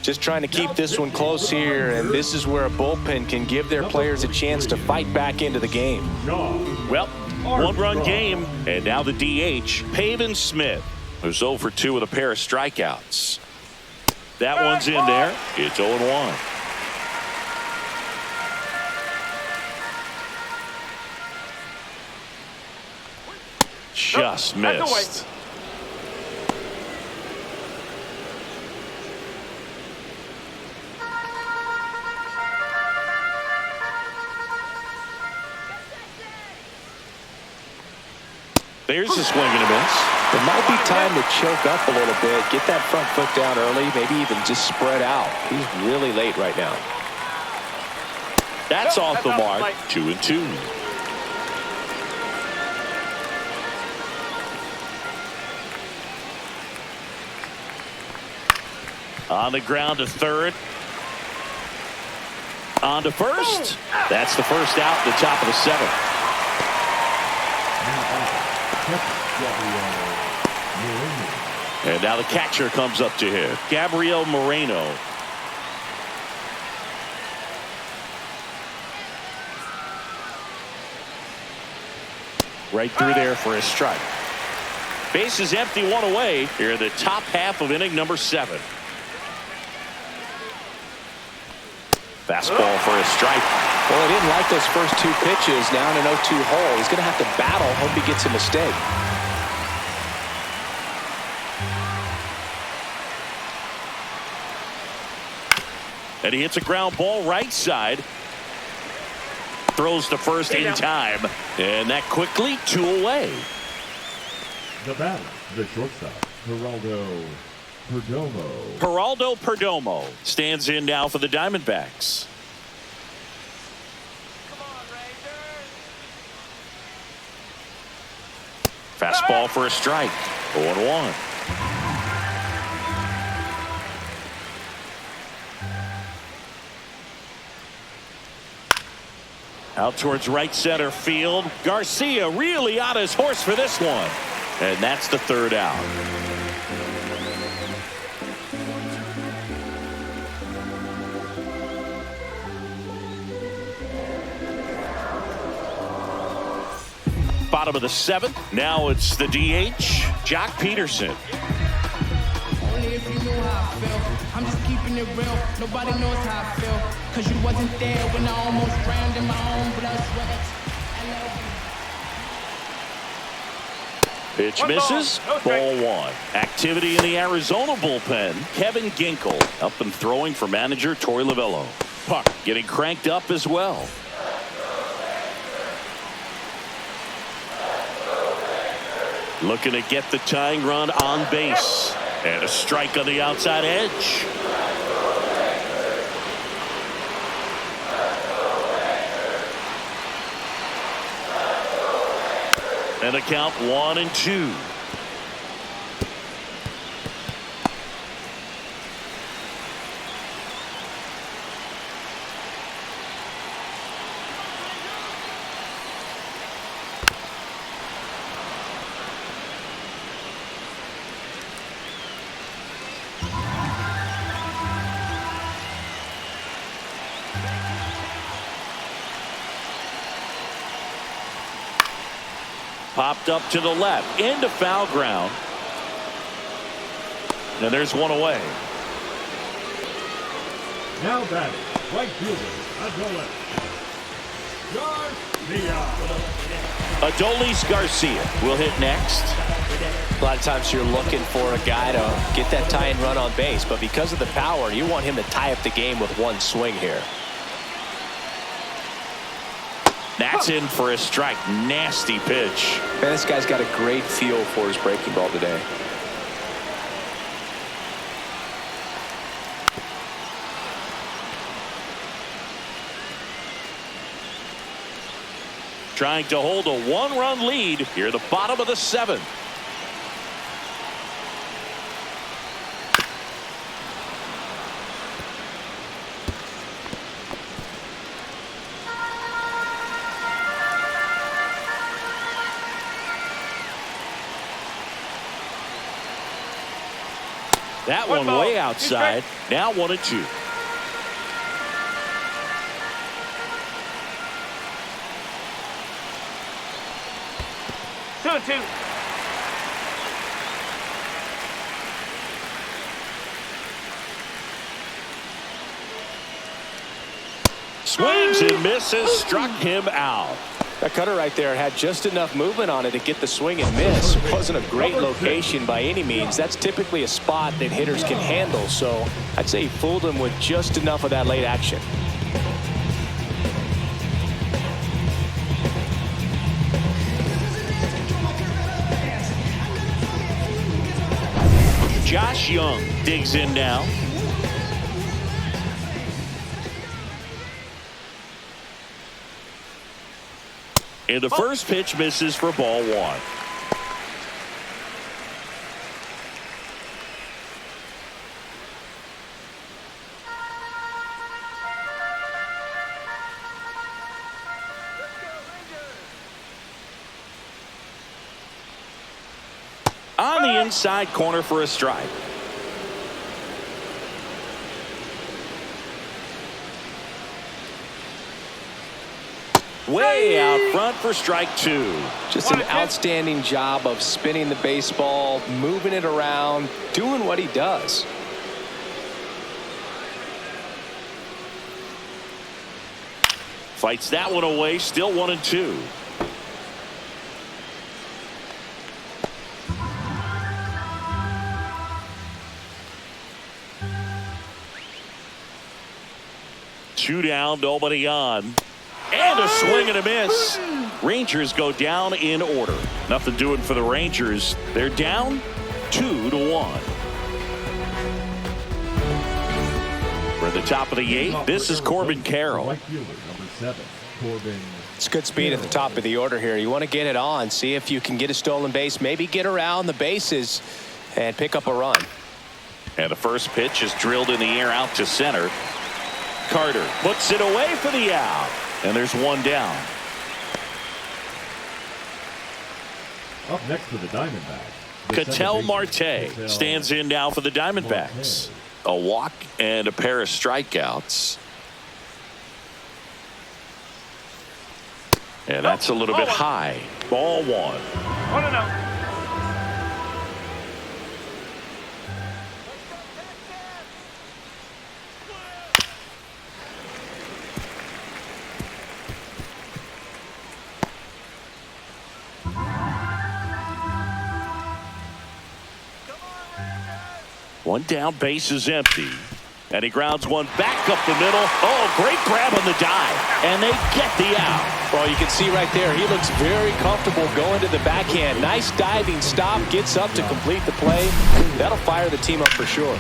Just trying to keep this one close here, and this is where a bullpen can give their players a chance to fight back into the game. Well, 1-run game, and now the DH, Pavin Smith, who's 0 for 2 with a pair of strikeouts. That one's in there. It's 0-1. Just missed. There's a swing and a miss. It might be time to choke up a little bit, get that front foot down early, maybe even just spread out. He's really late right now. That's off the mark. 2-2. On the ground to 3rd. On to 1st. That's the 1st out at the top of the 7th. And now the catcher comes up to hit. Gabriel Moreno. Right through there for a strike. Base is empty, 1 away here in the top half of inning number 7. Fastball for a strike. Well, he didn't like those first 2 pitches. Now in an 0-2 hole. He's going to have to battle. Hope he gets a mistake. And he hits a ground ball right side. Throws to first in time. And that quickly 2 away. The batter, the shortstop, Geraldo Perdomo. Geraldo Perdomo stands in now for the Diamondbacks. Fastball for a strike. 0-1. Out towards right center field. Garcia really on his horse for this one. And that's the third out. Bottom of the seventh. Now it's the DH, Jock Peterson. Only if you knew how I feel. I'm just keeping it real. Nobody knows how I feel. Cause you wasn't there when I almost drowned in my own blood, sweat. Pitch One misses. ball, no strike. Ball one. Activity in the Arizona bullpen. Kevin Ginkel up and throwing for manager Torey Lovullo. Puck getting cranked up as well. Looking to get the tying run on base. And a strike on the outside edge. And a count 1-2. Popped up to the left into foul ground. And there's one away. Now batting, right fielder, Adolis Garcia will hit next. A lot of times you're looking for a guy to get that tying run on base, but because of the power, you want him to tie up the game with one swing here. That's in for a strike. Nasty pitch. Man, this guy's got a great feel for his breaking ball today. Trying to hold a one-run lead here at the bottom of the seventh. That one ball. way outside. Now 1-2. Two. Swings and misses. Struck him out. That cutter right there had just enough movement on it to get the swing and miss. Wasn't a great location by any means. That's typically a spot that hitters can handle. So I'd say he fooled him with just enough of that late action. Josh Young digs in now. And the first pitch misses for ball one. On the inside corner for a strike. Way out front for strike two. Just an outstanding job of spinning the baseball, moving it around, doing what he does. Fights that one away. Still 1-2. Two down, nobody on. And a swing and a miss. Rangers go down in order. Nothing doing for the Rangers. They're down 2-1. For the top of the eighth, this is Corbin Carroll. Right fielder, number 7, Corbin. It's good speed at the top of the order here. You want to get it on, see if you can get a stolen base, maybe get around the bases and pick up a run. And the first pitch is drilled in the air out to center. Carter puts it away for the out. And there's one down. Up next for the Diamondbacks. the Ketel second Marte baseman, stands in now for the Diamondbacks. A walk and a pair of strikeouts. And that's a little bit high. Ball one. 1-0. One down, base is empty. And he grounds one back up the middle. Oh, great grab on the dive. And they get the out. Well, you can see right there, he looks very comfortable going to the backhand. Nice diving stop, gets up to complete the play. That'll fire the team up for sure.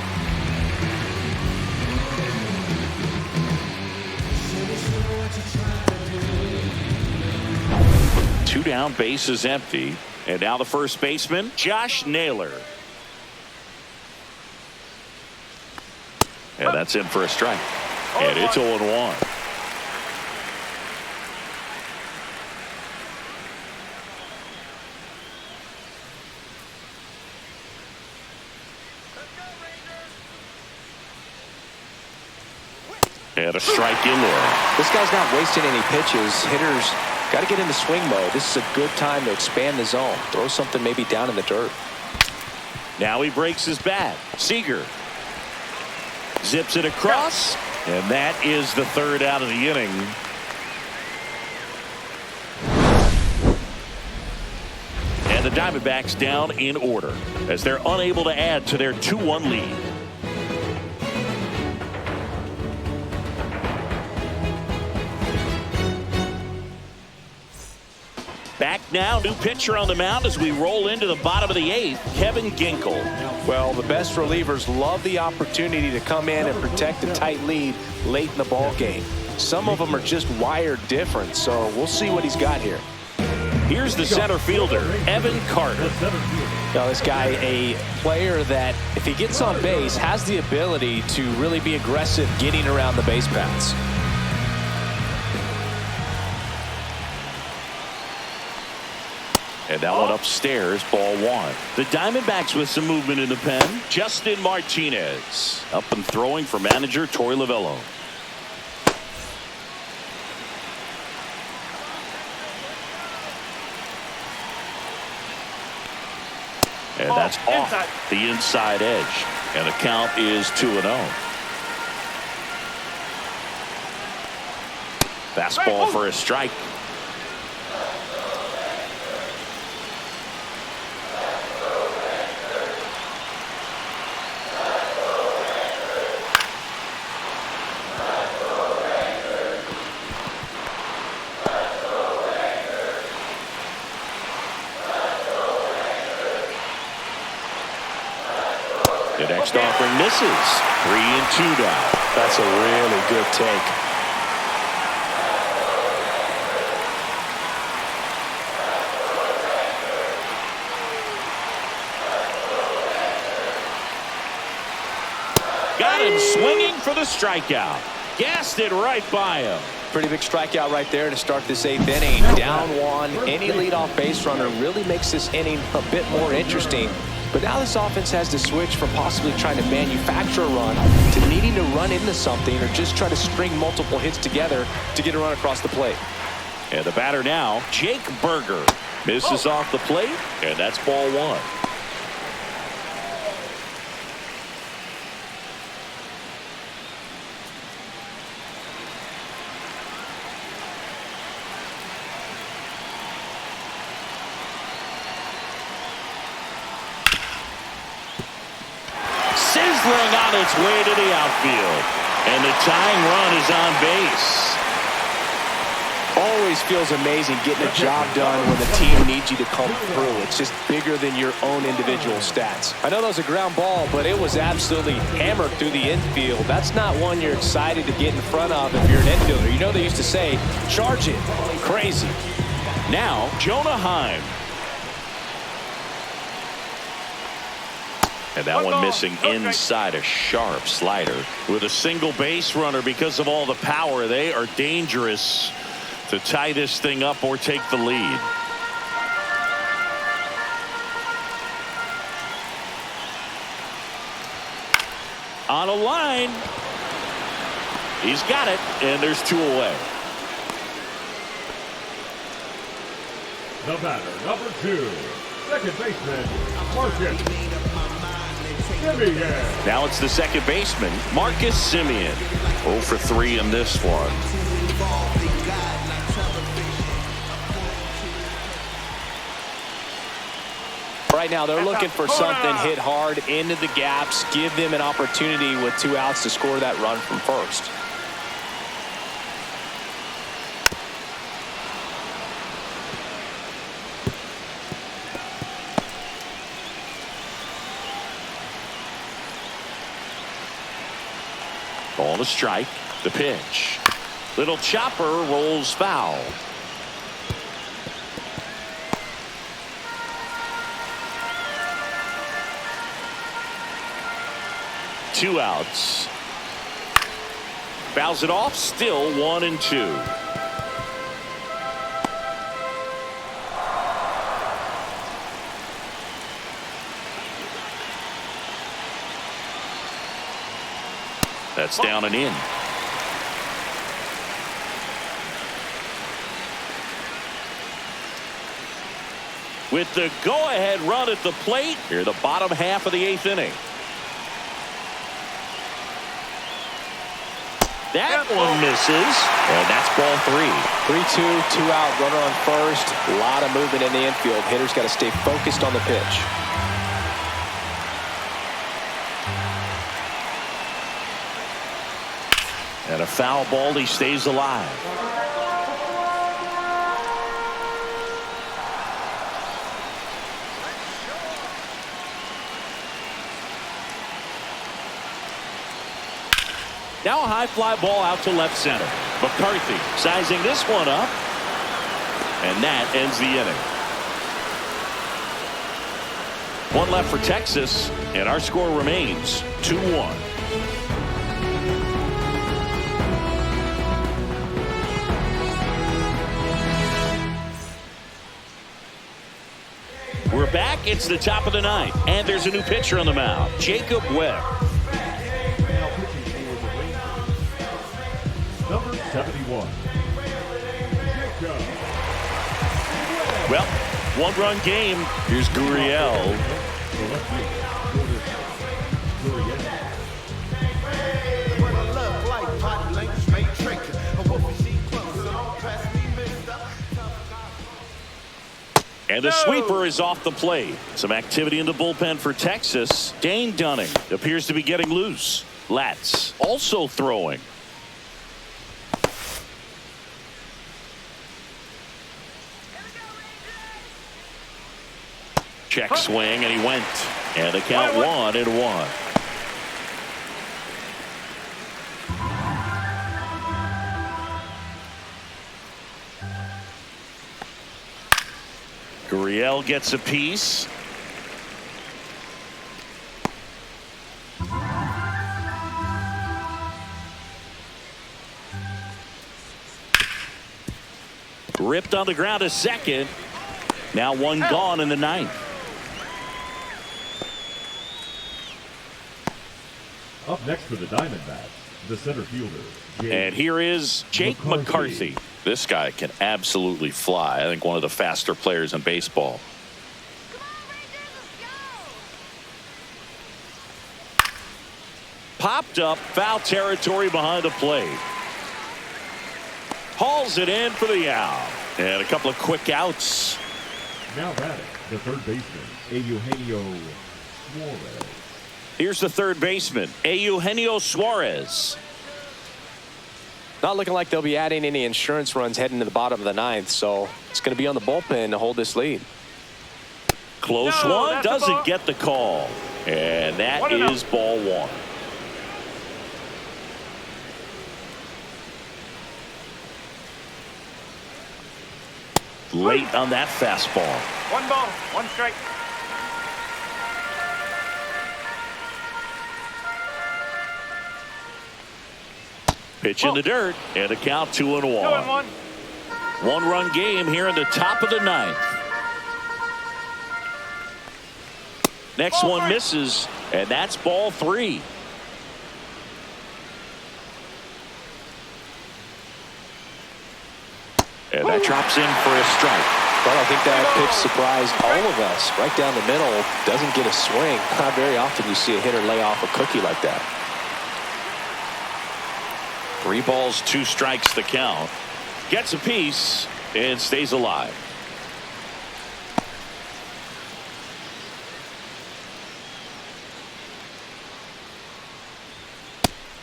Two down, base is empty. And now the first baseman, Josh Naylor. And that's in for a strike. And it's 0-1. And a strike in there. This guy's not wasting any pitches. Hitters got to get into swing mode. This is a good time to expand the zone. Throw something maybe down in the dirt. Now he breaks his bat. Seager zips it across, and that is the third out of the inning. And the Diamondbacks down in order as they're unable to add to their 2-1 lead. Back now, new pitcher on the mound as we roll into the bottom of the eighth, Kevin Ginkel. Well, the best relievers love the opportunity to come in and protect a tight lead late in the ball game. Some of them are just wired different, so we'll see what he's got here. Here's the center fielder, Evan Carter. Now, this guy, a player that, if he gets on base, has the ability to really be aggressive getting around the base paths. And that one upstairs, ball one. The Diamondbacks with some movement in the pen. Justin Martinez up and throwing for manager Torey Lovullo. And that's off the inside edge. And the count is 2-0. Fastball for a strike. The next offering misses. 3-2 now. That's a really good take. Got him swinging for the strikeout. Gassed it right by him. Pretty big strikeout right there to start this eighth inning. Down one. Any leadoff base runner really makes this inning a bit more interesting. But now this offense has to switch from possibly trying to manufacture a run to needing to run into something or just try to string multiple hits together to get a run across the plate. And the batter now, Jake Berger, misses off the plate, and that's ball one. Sizzling on its way to the outfield. And the tying run is on base. Always feels amazing getting a job done when the team needs you to come through. It's just bigger than your own individual stats. I know that was a ground ball, but it was absolutely hammered through the infield. That's not one you're excited to get in front of if you're an infielder. You know they used to say, charge it. Crazy. Now, Jonah Heim. And that one missing inside, a sharp slider. With a single base runner, because of all the power, they are dangerous to tie this thing up or take the lead. On a line. He's got it, and there's 2 away. The batter, number 2, second baseman, Marcus Semien. Now it's the second baseman, Marcus Semien. 0 for 3 in this one. Right now, they're looking for something hit hard into the gaps, give them an opportunity with 2 outs to score that run from first. Ball to strike. The pitch. Little chopper rolls foul. Two outs. Fouls it off. Still 1-2. That's down and in. With the go-ahead run at the plate, here the bottom half of the 8th inning. That one misses, and that's ball 3. 3-2, 2 out, runner on first. A lot of movement in the infield. Hitters got to stay focused on the pitch. And a foul ball, he stays alive. Now a high fly ball out to left center. McCarthy sizing this one up. And that ends the inning. 1 left for Texas, and our score remains 2-1. We're back. It's the top of the 9th, and there's a new pitcher on the mound, Jacob Webb. Now pitching for the Rangers, number 71, Jacob. Well, 1-run game. Here's Gurriel. The left fielder, Gurriel. And the sweeper is off the plate. Some activity in the bullpen for Texas. Dane Dunning appears to be getting loose. Latz also throwing. Check swing, and he went. And the count 1-1. Gurriel gets a piece. Ripped on the ground to second. Now 1 gone in the 9th. Up next for the Diamondbacks, the center fielder. And here is Jake McCarthy. This guy can absolutely fly. I think one of the faster players in baseball. Popped up, foul territory behind the plate. Hauls it in for the out. And a couple of quick outs. Now batting, the third baseman, Eugenio Suarez. Here's the third baseman, Eugenio Suarez. Not looking like they'll be adding any insurance runs heading to the bottom of the 9th, so it's going to be on the bullpen to hold this lead. Close one, doesn't get the call. And that is ball 1. Late on that fastball. 1 ball, 1 strike. Pitch in the dirt, and a count 2-1. 2-1. 1-run game here in the top of the 9th. Next one misses, and that's ball 3. And that drops in for a strike. Well, I think that pitch surprised all of us. Right down the middle, doesn't get a swing. Not very often you see a hitter lay off a cookie like that. 3 balls, 2 strikes the count. Gets a piece and stays alive.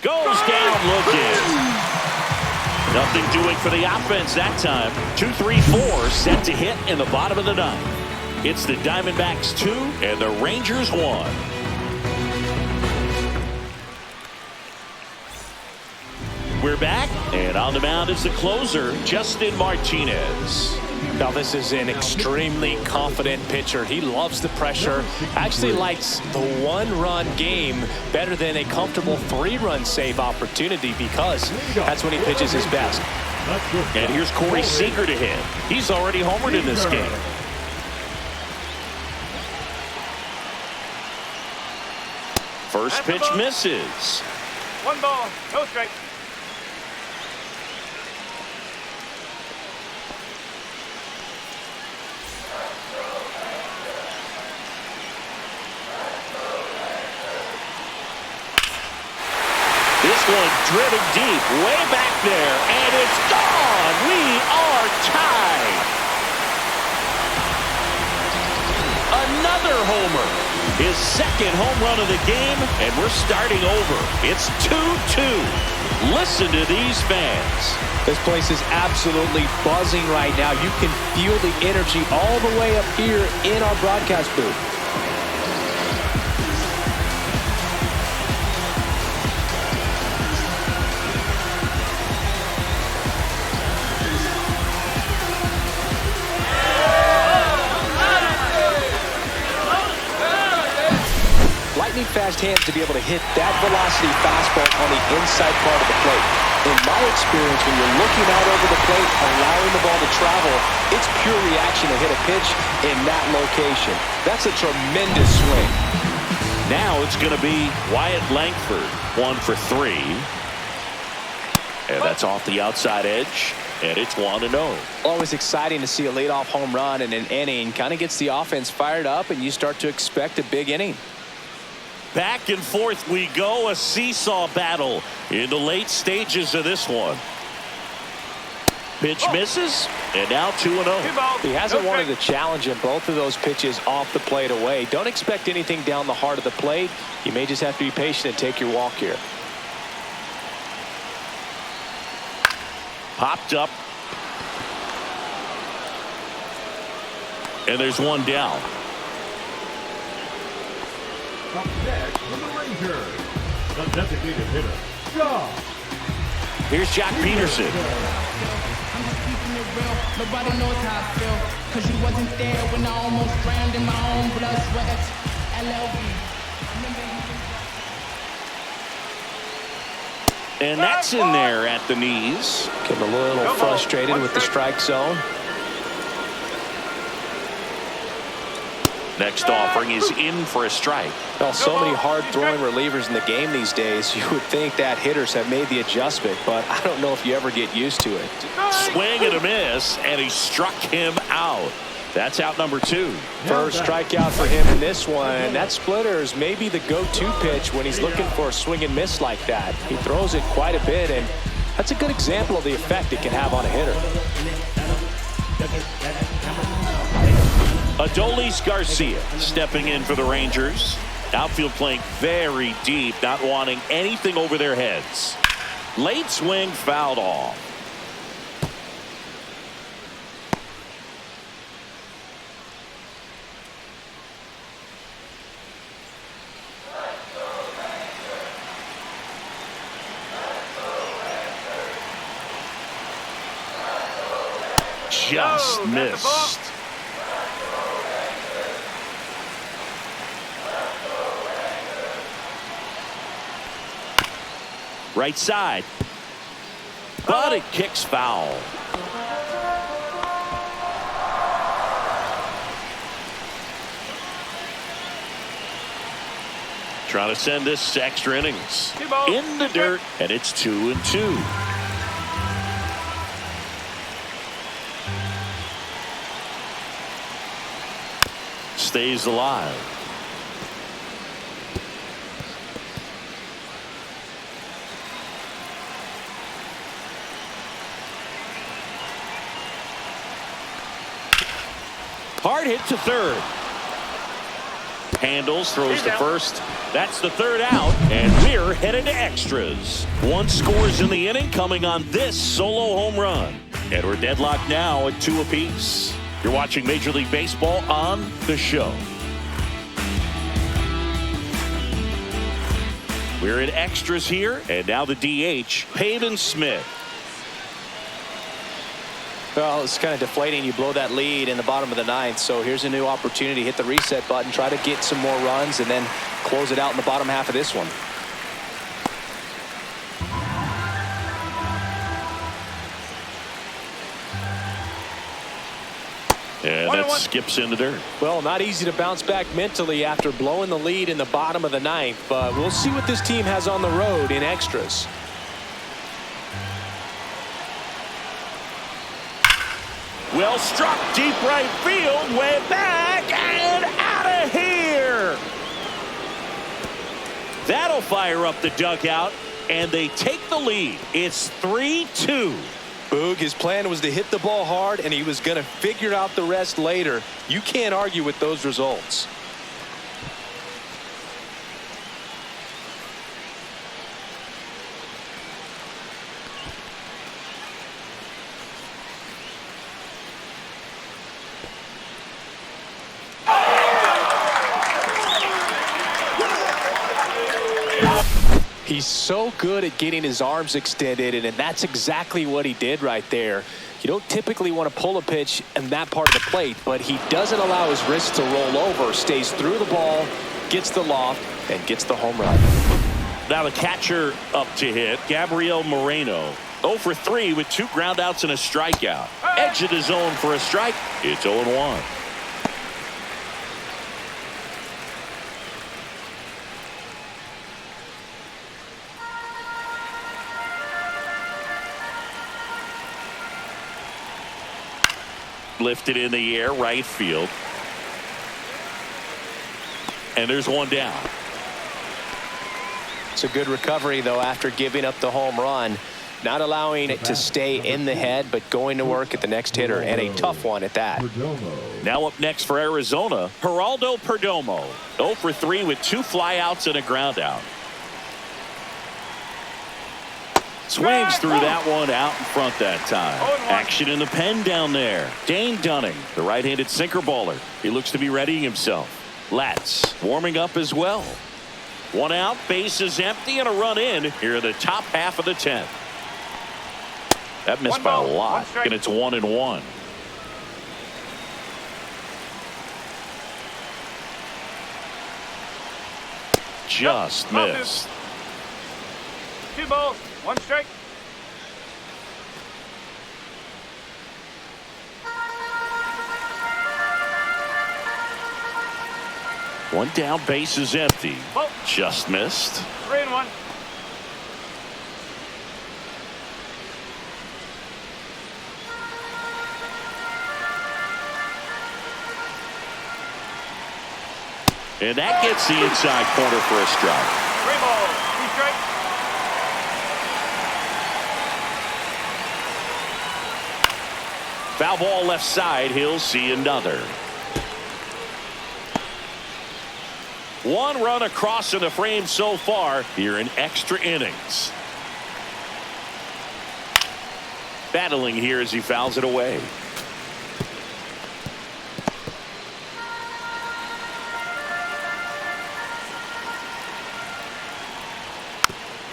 Goes down looking. Nothing doing for the offense that time. 2-3-4 set to hit in the bottom of the 9th. It's the Diamondbacks 2 and the Rangers 1. We're back, and on the mound is the closer, Justin Martinez. Now, this is an extremely confident pitcher. He loves the pressure. Actually likes the 1-run game better than a comfortable 3-run save opportunity because that's when he pitches his best. And here's Corey Seager to hit. He's already homered in this game. First pitch misses. 1 ball, no strike. This one driven deep, way back there, and it's gone. We are tied. Another homer. His second home run of the game, and we're starting over. It's 2-2. Listen to these fans. This place is absolutely buzzing right now. You can feel the energy all the way up here in our broadcast booth. Fast hands to be able to hit that velocity fastball on the inside part of the plate. In my experience, when you're looking out over the plate, allowing the ball to travel, it's pure reaction to hit a pitch in that location. That's a tremendous swing. Now it's going to be Wyatt Langford, 1 for 3. And that's off the outside edge, and it's 1-0. Always exciting to see a leadoff home run in an inning. Kind of gets the offense fired up, and you start to expect a big inning. Back and forth we go, a seesaw battle in the late stages of this one. Pitch misses, and now 2-0. He hasn't wanted to challenge him. Both of those pitches off the plate away. Don't expect anything down the heart of the plate. You may just have to be patient and take your walk here. Popped up. And there's 1 down. Up next for the Rangers, the designated hitter, Josh. Here's Jack Peterson. I'm just keeping it real. Nobody knows how I feel. Cause you wasn't there when I almost drowned in my own blood, sweat, MLB. And that's in there at the knees. Getting a little frustrated with the strike zone. Next offering is in for a strike. Well, so many hard-throwing relievers in the game these days. You would think that hitters have made the adjustment, but I don't know if you ever get used to it. Swing and a miss, and he struck him out. That's out number 2. First strikeout for him in this one. That splitter is maybe the go-to pitch when he's looking for a swing and miss like that. He throws it quite a bit, and that's a good example of the effect it can have on a hitter. Adolis Garcia stepping in for the Rangers. Outfield playing very deep, not wanting anything over their heads. Late swing fouled off. Just missed. Right side. But it kicks foul. Trying to send this to extra innings. In the dirt, and it's 2-2. stays alive. Hard hit to third. Handles, throws to first. That's the third out, and we're headed to extras. One scores in the inning, coming on this solo home run. And we're deadlocked now at 2 apiece. You're watching Major League Baseball on The Show. We're in extras here, and now the DH, Pavin Smith. Well, it's kind of deflating. You blow that lead in the bottom of the 9th. So here's a new opportunity. Hit the reset button, try to get some more runs, and then close it out in the bottom half of this one. And that skips in the dirt. Well, not easy to bounce back mentally after blowing the lead in the bottom of the 9th. But we'll see what this team has on the road in extras. Well struck, deep right field, way back and out of here. That'll fire up the dugout, and they take the lead. It's 3-2. Boog, his plan was to hit the ball hard, and he was going to figure out the rest later. You can't argue with those results. He's so good at getting his arms extended, and that's exactly what he did right there. You don't typically want to pull a pitch in that part of the plate, but he doesn't allow his wrist to roll over, stays through the ball, gets the loft, and gets the home run. Now the catcher up to hit, Gabriel Moreno. 0 for 3 with 2 groundouts and a strikeout. Edge of the zone for a strike. It's 0-1. Lifted in the air, right field. And there's one down. It's a good recovery, though, after giving up the home run. Not allowing it to stay in the head, but going to work at the next hitter, and a tough one at that. Now up next for Arizona, Geraldo Perdomo. 0 for 3 with 2 flyouts and a groundout. Swings through that one out in front that time. Action in the pen down there. Dane Dunning, the right-handed sinker baller. He looks to be readying himself. Latz warming up as well. 1 out, bases empty, and a run in here in the top half of the 10th. That missed by a lot, and it's 1-1. Just missed. 2 balls, 1 strike. One down, base is empty. Just missed. 3-1. And that gets the inside corner for a strike. 3 balls, 2 strikes. Foul ball left side. He'll see another. 1 run across in the frame so far here in extra innings. Battling here as he fouls it away.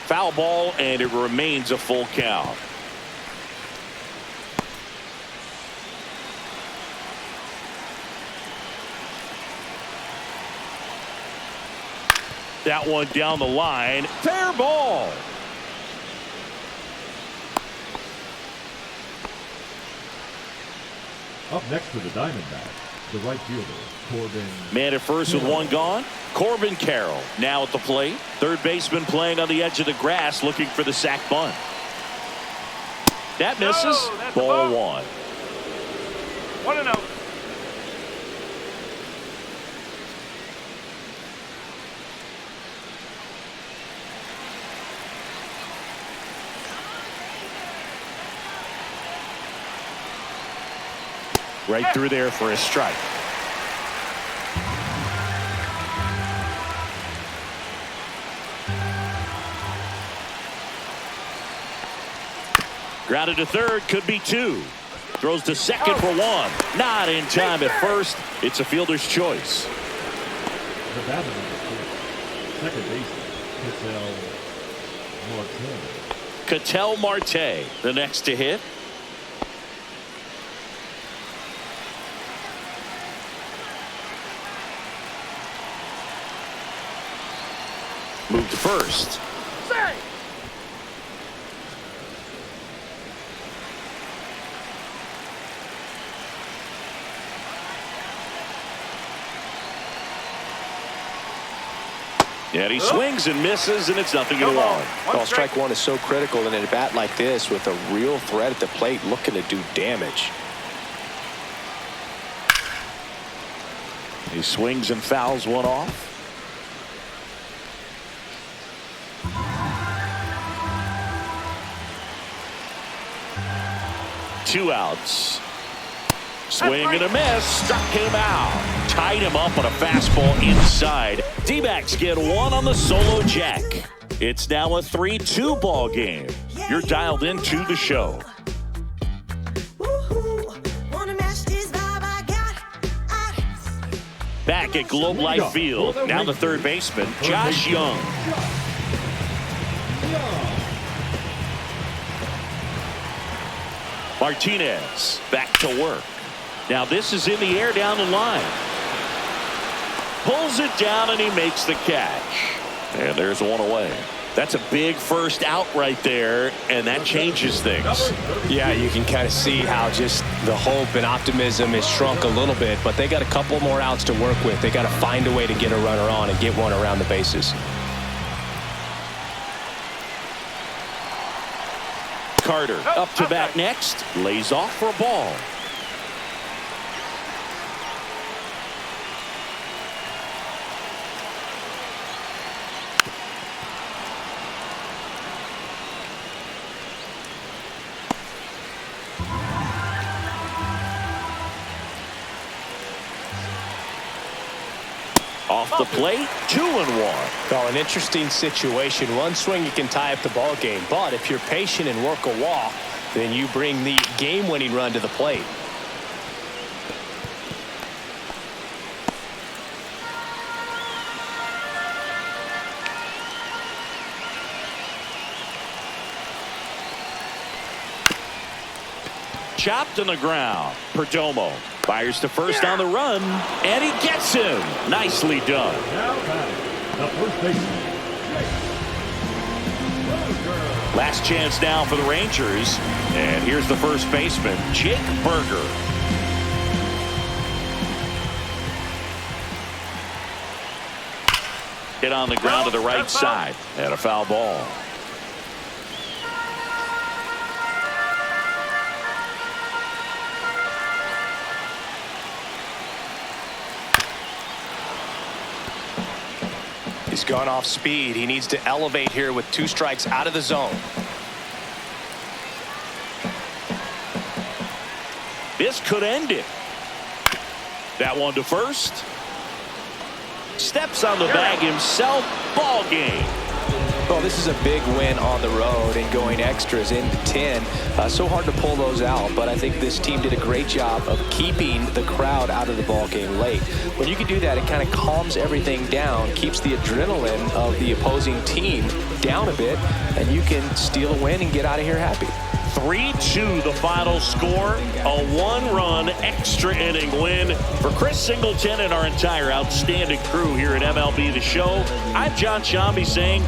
Foul ball, and it remains a full count. That one down the line. Fair ball. Up next for the Diamondbacks, the right fielder, Corbin. Man at first with 1 gone. Corbin Carroll now at the plate. Third baseman playing on the edge of the grass looking for the sac bunt. That misses. Ball 1. 1-0. Right through there for a strike. Grounded to third, could be two. Throws to second for one. Not in time at first. It's a fielder's choice. The batter, second baseman, Ketel Marte, the next to hit. Move to first. And he swings and misses, and it's 0-1. Well, strike one is so critical in a bat like this with a real threat at the plate looking to do damage. He swings and fouls one off. Two outs. Swing and a miss. Struck him out. Tied him up on a fastball inside. D-backs get one on the solo jack. It's now a 3-2 ball game. You're dialed into the show. Back at Globe Life Field. Now the third baseman, Josh Young. Martinez back to work. Now this is in the air down the line. Pulls it down and he makes the catch. And there's one away. That's a big first out right there, and that changes things. Yeah, you can kind of see how just the hope and optimism is shrunk a little bit, but they got a couple more outs to work with. They got to find a way to get a runner on and get one around the bases. Carter up to bat next. Lays off for a ball. Off the plate, 2-1. Well, an interesting situation. One swing you can tie up the ball game, but if you're patient and work a walk, then you bring the game-winning run to the plate. Chopped on the ground. Perdomo fires to first on the run, and he gets him. Nicely done. Now batting, the first baseman. Last chance now for the Rangers, and here's the first baseman, Jake Berger. Hit on the ground to the right side, and a foul ball. He's gone off speed. He needs to elevate here with 2 strikes out of the zone. This could end it. That one to first. Steps on the bag himself. Ball game. Well, this is a big win on the road and going extras into 10. So hard to pull those out, but I think this team did a great job of keeping the crowd out of the ball game late. When you can do that, it kind of calms everything down, keeps the adrenaline of the opposing team down a bit, and you can steal a win and get out of here happy. 3-2 the final score. A 1-run extra inning win for Chris Singleton and our entire outstanding crew here at MLB The Show. I'm John Shambi saying